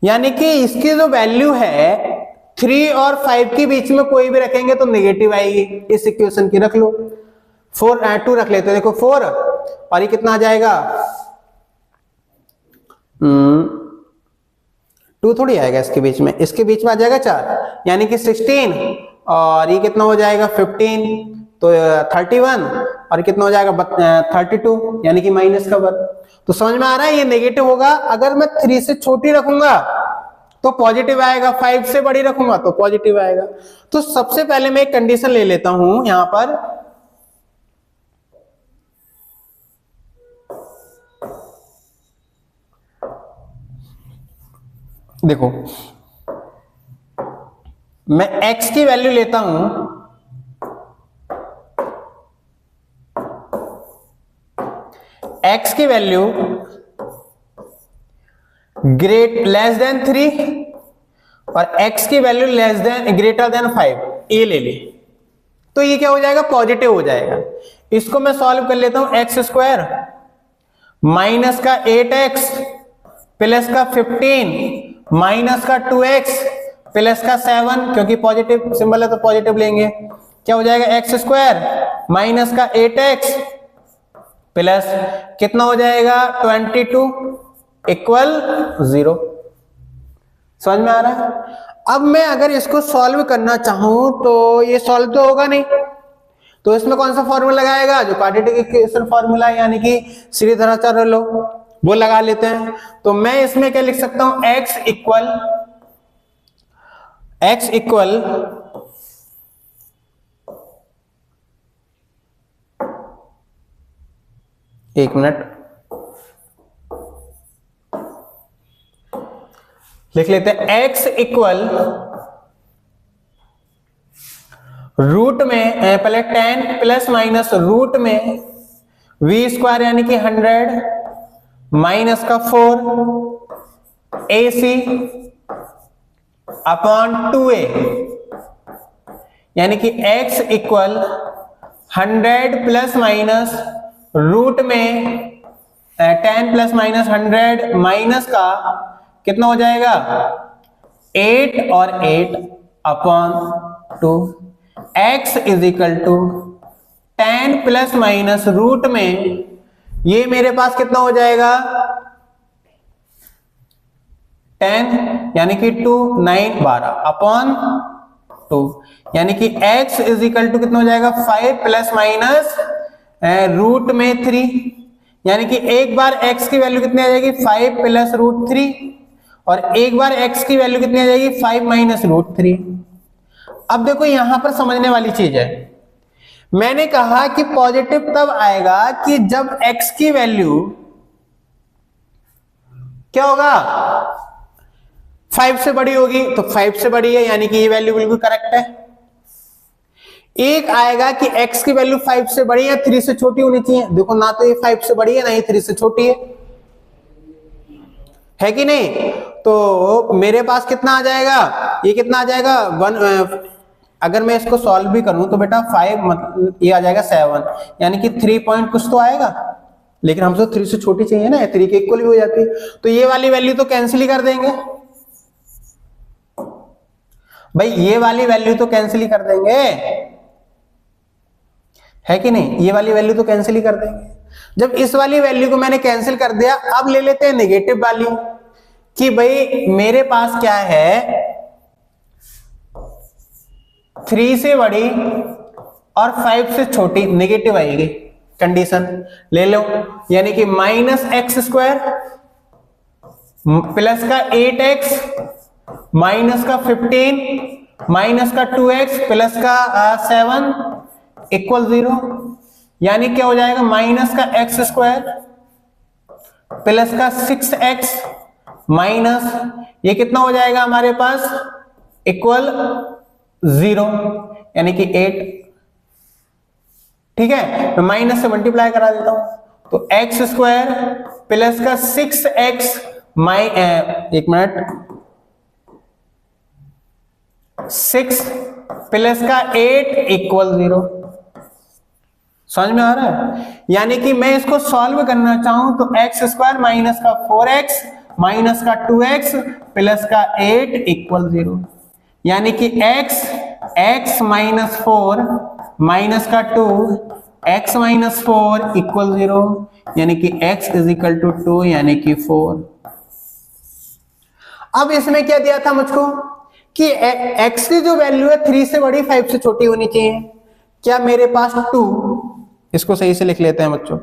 यानी कि इसकी जो वैल्यू है 3 और 5 के बीच में कोई भी रखेंगे तो नेगेटिव आएगी। इस इक्वेशन की रख लो, 2 रख लेते हैं, देखो 4 और ये कितना आ जाएगा 2 थोड़ी आएगा इसके बीच में, इसके बीच में आ जाएगा 4, यानी कि 16 और ये कितना हो जाएगा 15 तो 31 और कितना हो जाएगा 32, यानी कि माइनस का 1। तो समझ में आ रहा है ये नेगेटिव होगा। अगर मैं 3 से छोटी रखूंगा तो पॉजिटिव आएगा, 5 से बड़ी रखूंगा तो पॉजिटिव आएगा। तो सबसे पहले मैं एक कंडीशन ले लेता हूं यहां पर, देखो मैं x की वैल्यू लेता हूं, x की वैल्यू लेस देन 3 और x की वैल्यू ग्रेटर देन 5, ये ले ले तो ये क्या हो जाएगा पॉजिटिव हो जाएगा। इसको मैं सॉल्व कर लेता हूं, एक्स स्क्वायर माइनस का 8x प्लस का 15 माइनस का 2x प्लस का 7, क्योंकि पॉजिटिव सिंबल है तो पॉजिटिव लेंगे, क्या हो जाएगा एक्स स्क्वायर माइनस का 8x प्लस कितना हो जाएगा 22 इक्वल 0। समझ में आ रहा है। अब मैं अगर इसको सॉल्व करना चाहूं तो ये सॉल्व तो होगा नहीं, तो इसमें कौन सा फॉर्मूला लगाएगा, जो क्वाड्रेटिक इक्वेशन फॉर्मूला है, यानी कि श्रीधराचार्य लो, वो लगा लेते हैं। तो मैं इसमें क्या लिख सकता हूं, x इक्वल एक मिनट लिख लेते हैं, x इक्वल रूट में पहले 10 प्लस माइनस रूट में v स्क्वायर यानी कि 100 माइनस का 4 AC अपॉन 2a, यानी कि x इक्वल 100 प्लस माइनस रूट में 10 प्लस माइनस 100 माइनस का कितना हो जाएगा 8 और 8 upon 2, x is equal to 10 plus minus root में ये मेरे पास कितना हो जाएगा 10 यानी कि 2 9 12 अपॉन 2, यानी कि x इज इक्वल टू कितना हो जाएगा 5 प्लस माइनस रूट में 3, यानी कि एक बार x की वैल्यू कितनी आ जाएगी 5 प्लस रूट 3 और एक बार x की वैल्यू कितनी आ जाएगी 5 माइनस रूट 3। अब देखो यहां पर समझने वाली चीज है, मैंने कहा कि पॉजिटिव तब आएगा कि जब x की वैल्यू क्या होगा 5 से बड़ी होगी, तो 5 से बड़ी है यानी कि ये वैल्यू बिल्कुल करेक्ट है। एक आएगा कि x की वैल्यू 5 से बड़ी है 3 से छोटी होनी चाहिए, देखो ना तो ये 5 से बड़ी है ना ये 3 से छोटी है कि नहीं। तो मेरे पास कितना आ जाएगा, ये कितना आ जाएगा 1, अगर मैं इसको सॉल्व भी करूं तो बेटा 5 मतलब ये आ जाएगा 7, यानी कि 3 पॉइंट कुछ तो आएगा, लेकिन हमसे 3 से छोटी चाहिए ना, 3 के इक्वल भी हो जाती है, तो ये वाली वैल्यू तो कैंसिल ही कर देंगे भाई, ये वाली वैल्यू तो कैंसिल ही कर देंगे, है कि नहीं, ये वाली वैल्यू तो कैंसिल ही कर देंगे। जब इस वाली वैल्यू को मैंने कैंसिल कर दिया, अब ले लेते हैं नेगेटिव वाली कि भाई मेरे पास क्या है 3 से बड़ी और 5 से छोटी, नेगेटिव आएगी कंडीशन ले लो, यानी कि -x² प्लस का 8x माइनस का 15 माइनस का 2x प्लस का 7 इक्वल 0, यानी क्या हो जाएगा माइनस का x² प्लस का 6x माइनस ये कितना हो जाएगा हमारे पास इक्वल 0, यानी कि 8। ठीक है, मैं माइनस से मल्टीप्लाई करा देता हूं, तो x² प्लस का 6x एक मिनट 6 प्लस का 8 इक्वल 0। समझ में आ रहा है? यानी कि मैं इसको सॉल्व करना चाहूं तो x² माइनस का 4x माइनस का 2x प्लस का 8 इक्वल 0, यानी कि x माइनस 4 माइनस का 2 x माइनस 4 इक्वल 0, यानी कि x इज इक्वल टू 2 यानी कि 4। अब इसमें क्या दिया था मुझको कि x की जो वैल्यू है 3 से बड़ी 5 से छोटी होनी चाहिए। क्या मेरे पास 2, इसको सही से लिख लेते हैं बच्चों,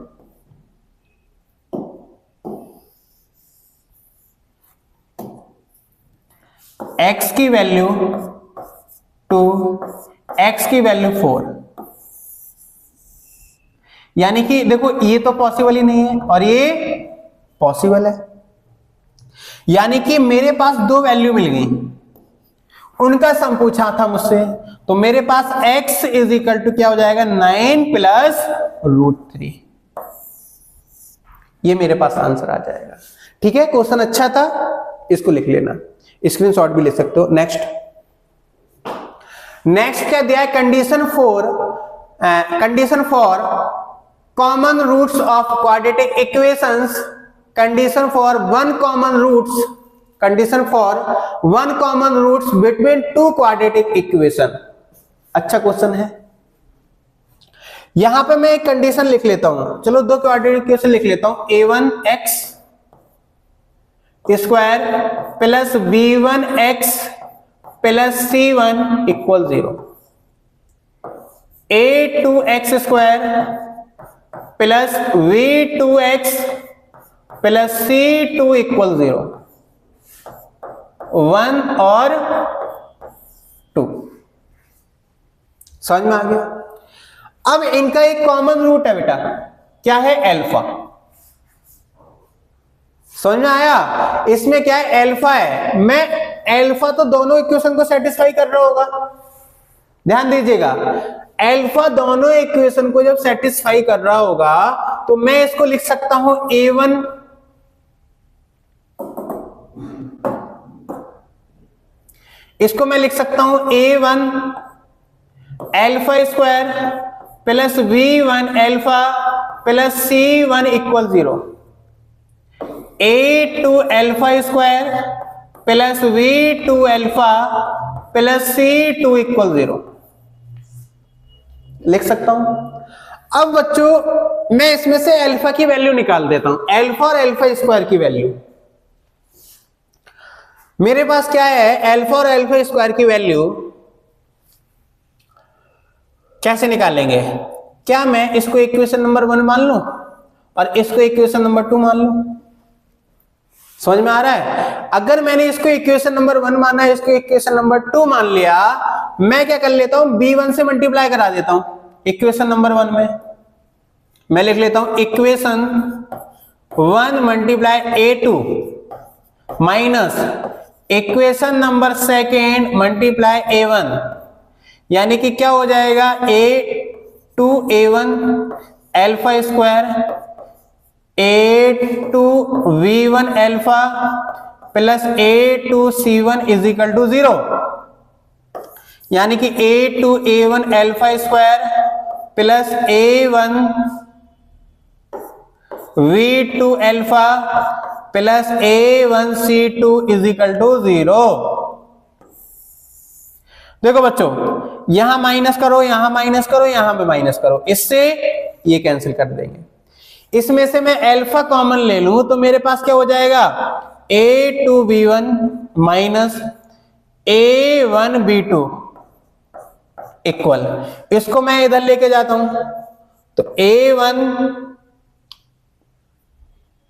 x की वैल्यू 2 x की वैल्यू 4, यानी कि देखो ये तो पॉसिबल ही नहीं है और ये पॉसिबल है, यानी कि मेरे पास दो वैल्यू मिल गई, उनका सम पूछा था मुझसे, तो मेरे पास x इज इक्वल टू क्या हो जाएगा 9 प्लस √3, ये मेरे पास आंसर आ जाएगा। ठीक है, क्वेश्चन अच्छा था, इसको लिख लेना, स्क्रीनशॉट भी ले सकते हो। नेक्स्ट क्या दिया है, condition for common roots of quadratic equations, condition for one common roots between two quadratic equation. अच्छा क्वेश्चन है। यहां पे मैं एक कंडीशन लिख लेता हूं, चलो दो क्वाड्रेटिक इक्वेशन लिख लेता हूं, a1x square plus b1x plus c1 equal 0, a2x square plus v2x plus c2 equal 0, 1 और 2। समझ में आ गया? अब इनका एक कॉमन रूट है बेटा, क्या है अल्फा। समझ में आया? इसमें क्या है अल्फा है, मैं अल्फा तो दोनों इक्वेशन को सेटिस्फाई कर रहा होगा, ध्यान दीजिएगा, अल्फा दोनों इक्वेशन को जब सेटिस्फाई कर रहा होगा तो मैं इसको लिख सकता हूं a1 इसको मैं लिख सकता हूं a1 alpha square plus v1 alpha plus c1 equal 0, a2 alpha square plus v2 alpha plus c2 equal 0 लिख सकता हूं। अब बच्चों मैं इसमें से अल्फा की वैल्यू निकाल देता हूं, अल्फा और अल्फा स्क्वायर की वैल्यू मेरे पास क्या है, अल्फा और अल्फा स्क्वायर की वैल्यू कैसे निकालेंगे? क्या मैं इसको इक्वेशन नंबर 1 मान लूं और इसको इक्वेशन नंबर 2 मान लूं? समझ में आ रहा है? अगर मैंने इसको इक्वेशन नंबर 1 माना है, इसको इक्वेशन नंबर 2 मान लिया, मैं क्या कर लेता हूं, b1 से मल्टीप्लाई करा देता हूं इक्वेशन नंबर 1 में। मैं लिख लेता हूं equation 1 multiply a2 minus equation number 2 multiply a1, यानी कि क्या हो जाएगा a2 a1 alpha square a2 v1 alpha plus a2 c1 is equal to 0, यानी कि a2 a1 alpha square plus a1 v2 alpha plus a1 c2 is equal to 0। देखो बच्चों, यहां माइनस करो, यहां माइनस करो, यहां पे माइनस करो, इससे ये कैंसिल कर देंगे। इसमें से मैं अल्फा कॉमन ले लूं तो मेरे पास क्या हो जाएगा, a2b1 माइनस a1b2 इक्वल, इसको मैं इधर लेके जाता हूं तो a1,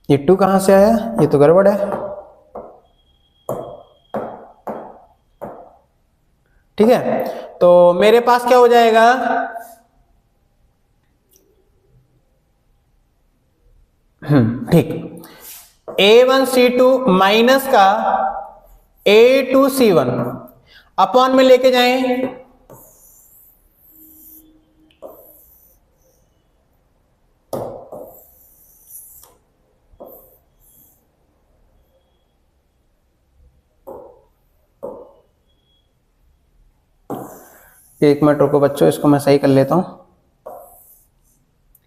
ये 2 कहां से आया, ये तो गड़बड़ है, ठीक है। तो मेरे पास क्या हो जाएगा, ठीक, a1c2 माइनस का a2c1 अपॉन में लेके जाएं, एक मिनट रुको बच्चों, इसको मैं सही कर लेता हूं,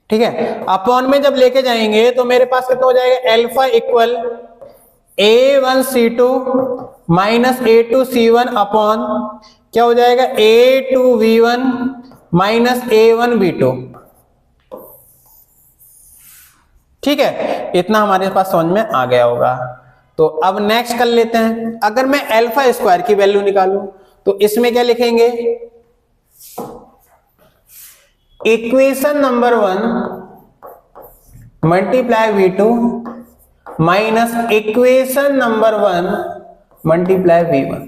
ठीक है। अपॉन में जब लेके जाएंगे तो मेरे पास कितना हो जाएगा, alpha equal a1c2 minus a2c1 upon क्या हो जाएगा, a2v1 माइनस a1v2, ठीक है। इतना हमारे पास समझ में आ गया होगा। तो अब नेक्स्ट कर लेते हैं, अगर मैं अल्फा स्क्वायर की वैल्यू निकालूं तो इसमें क्या लिखेंगे, equation number 1 multiply v2 minus equation number 1 multiply v1,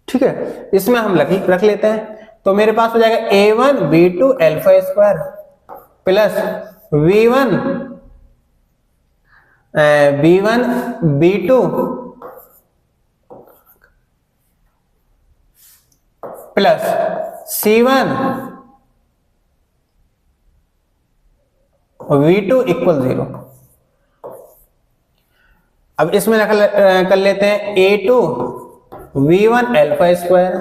ठीक है। इसमें हम रख लेते हैं तो मेरे पास हो जाएगा a1 b2 alpha square plus v1 b1 b2 plus c1 v2 equal 0। अब इसमें कर लेते हैं a2 v1 alpha square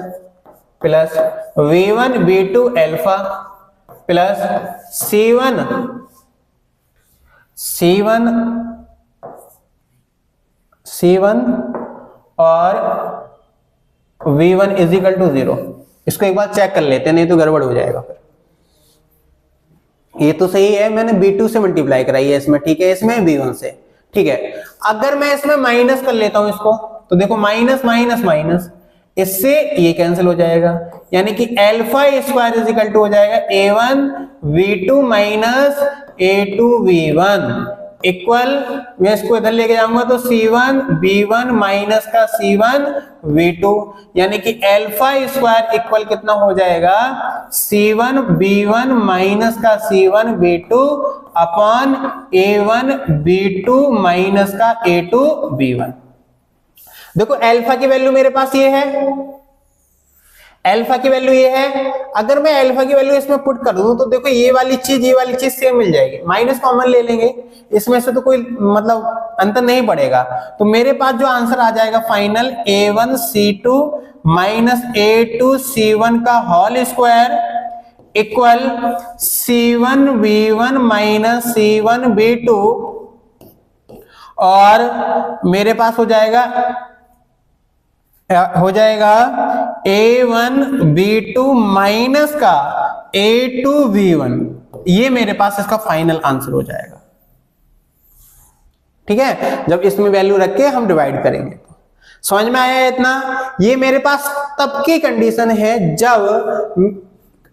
plus v1 b2 alpha plus c1 और v1 इज इक्वल टू 0। इसको एक बार चेक कर लेते हैं, नहीं तो गड़बड़ हो जाएगा फिर। ये तो सही है, मैंने b2 से मल्टीप्लाई कराई है इसमें, ठीक है, इसमें b1 से, ठीक है। अगर मैं इसमें माइनस कर लेता हूं इसको तो देखो माइनस माइनस माइनस, इससे ये कैंसिल हो जाएगा, यानी कि alpha square is equal to हो जाएगा a1 v2 minus a2 v1 equal, मैं इसको इधर लेके जाऊंगा तो c1 b1 माइनस का c1 v2, यानी कि अल्फा स्क्वायर इक्वल कितना हो जाएगा, c1 b1 माइनस का c1 v2 upon a1 b2 minus का a2 b1। देखो अल्फा की वैल्यू मेरे पास ये है, अल्फा की वैल्यू ये है, अगर मैं अल्फा की वैल्यू इसमें पुट कर दूं तो देखो ये वाली चीज सेम मिल जाएगी, माइनस कॉमन ले लेंगे, इसमें से तो कोई मतलब अंतर नहीं पड़ेगा। तो मेरे पास जो आंसर आ जाएगा फाइनल, a1c2 माइनस a2c1 का whole square equal c1 v1 minus c1 v2, और मेरे पास हो जाएगा a1 b2 माइनस का a2 v1, ये मेरे पास इसका फाइनल आंसर हो जाएगा, ठीक है। जब इसमें वैल्यू रख के हम डिवाइड करेंगे तो समझ में आया इतना। ये मेरे पास तब की कंडीशन है जब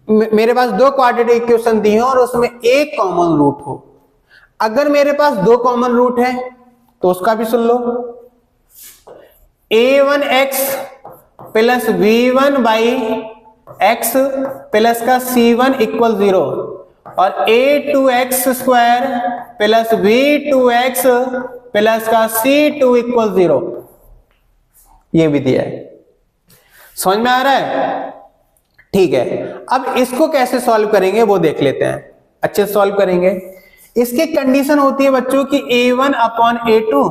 मेरे पास दो क्वाड्रेटिक इक्वेशन दी हो और उसमें एक कॉमन रूट हो। अगर मेरे पास दो कॉमन रूट है तो उसका भी सुन लो, a1x plus v1 by x plus का c1 इक्वल 0 और a2x square plus v2x plus का c2 इक्वल 0, ये भी दिया है। समझ में आ रहा है, ठीक है। अब इसको कैसे सॉल्व करेंगे वो देख लेते हैं, अच्छे से सॉल्व करेंगे। इसकी कंडीशन होती है बच्चों की a1 upon a2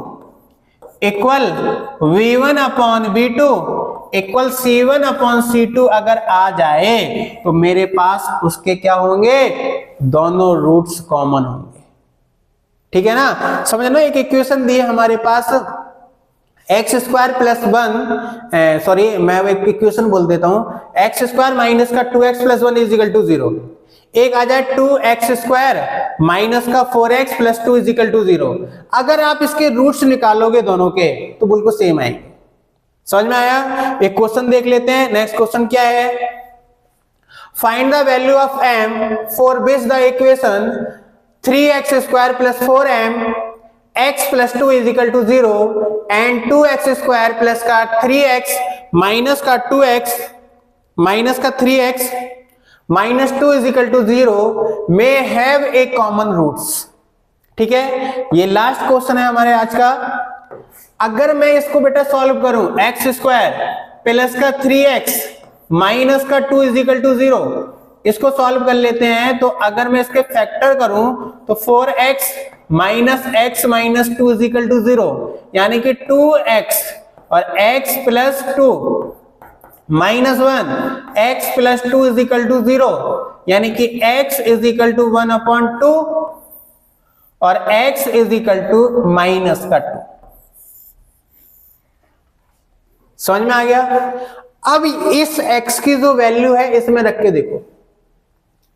equal v1 upon v2 equal c1 upon c2 अगर आ जाए तो मेरे पास उसके क्या होंगे, दोनों रूट्स कॉमन होंगे, ठीक है ना। समझना, एक इक्वेशन दी है हमारे पास एक्स स्क्वायर प्लस 1, सॉरी मैं एक इक्वेशन बोल देता हूं, एक्स स्क्वायर माइनस का 2x plus 1 is equal to 0। एक आ जाए 2x² माइनस का 4x plus 2 is equal to 0। अगर आप इसके रूट्स निकालोगे दोनों के तो बिल्कुल सेम आएंगे। समझ में आया? एक क्वेश्चन देख लेते हैं। नेक्स्ट क्वेश्चन क्या है? Find the value of m for which the equation 3x² plus 4m x plus 2 is equal to 0 and 2x² plus का 3x माइनस का 2x माइनस का 3x minus 2 is equal to 0 may have a common roots. ठीक है, ये लास्ट क्वेश्चन है हमारे आज का। अगर मैं इसको बेटा सॉल्व करूं x² प्लस का 3x माइनस का 2 इज इक्वल टू 0, इसको सॉल्व कर लेते हैं। तो अगर मैं इसके फैक्टर करूं तो 4x minus x minus 2 is equal to 0, यानी कि 2x और x plus 2 minus 1 x plus 2 is equal to 0, यानी कि x इज इक्वल टू 1/2 और x is equal to minus का 2। समझ में आ गया? अब इस x की जो वैल्यू है इसमें रख के देखो,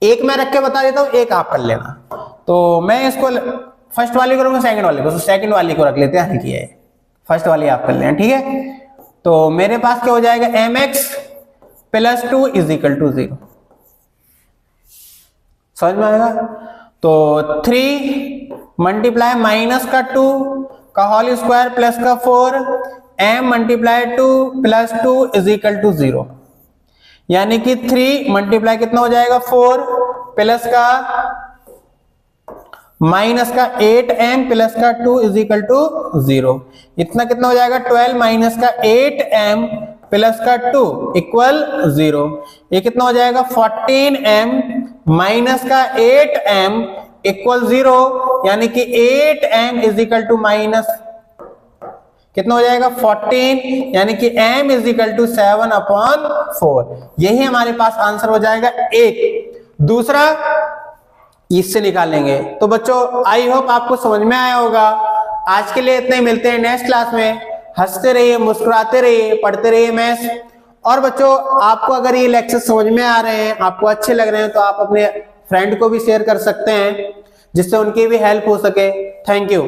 एक मैं रख के बता देता हूं, एक आप कर लेना। तो मैं इसको फर्स्ट वाली करूंगा, सेकंड वाली को, सेकंड वाली को रख लेते हैं, किया है फर्स्ट वाली आप कर लेना। ठीक है, तो मेरे पास क्या हो जाएगा? mx plus 2 is equal to 0। समझ में आएगा? तो 3 मल्टीप्लाई माइनस का 2 का होल स्क्वायर प्लस का 4 m multiply 2 plus 2 is equal to 0, यानी कि 3 मल्टीप्लाई कितना हो जाएगा? 4 प्लस का माइनस का 8m प्लस का 2 इज इक्वल टू 0। इतना कितना हो जाएगा? 12 माइनस का 8m प्लस का 2 इक्वल 0। ये कितना हो जाएगा? 14m माइनस का 8m इक्वल 0, यानी कि 8m is equal to minus कितना हो जाएगा? 14, यानी कि m इज इक्वल टू 7/4। यही हमारे पास आंसर हो जाएगा। एक दूसरा इससे निकालेंगे। तो बच्चों आई होप आपको समझ में आया होगा। आज के लिए इतना ही, मिलते हैं नेक्स्ट क्लास में। हंसते रहिए, मुस्कुराते रहिए, पढ़ते रहिए मैथ्स। और बच्चों आपको अगर ये लेक्चर समझ में आ रहे हैं, आपको अच्छे लग रहे हैं, तो आप अपने फ्रेंड को भी शेयर कर सकते हैं, जिससे उनकी भी हेल्प हो सके। Thank you.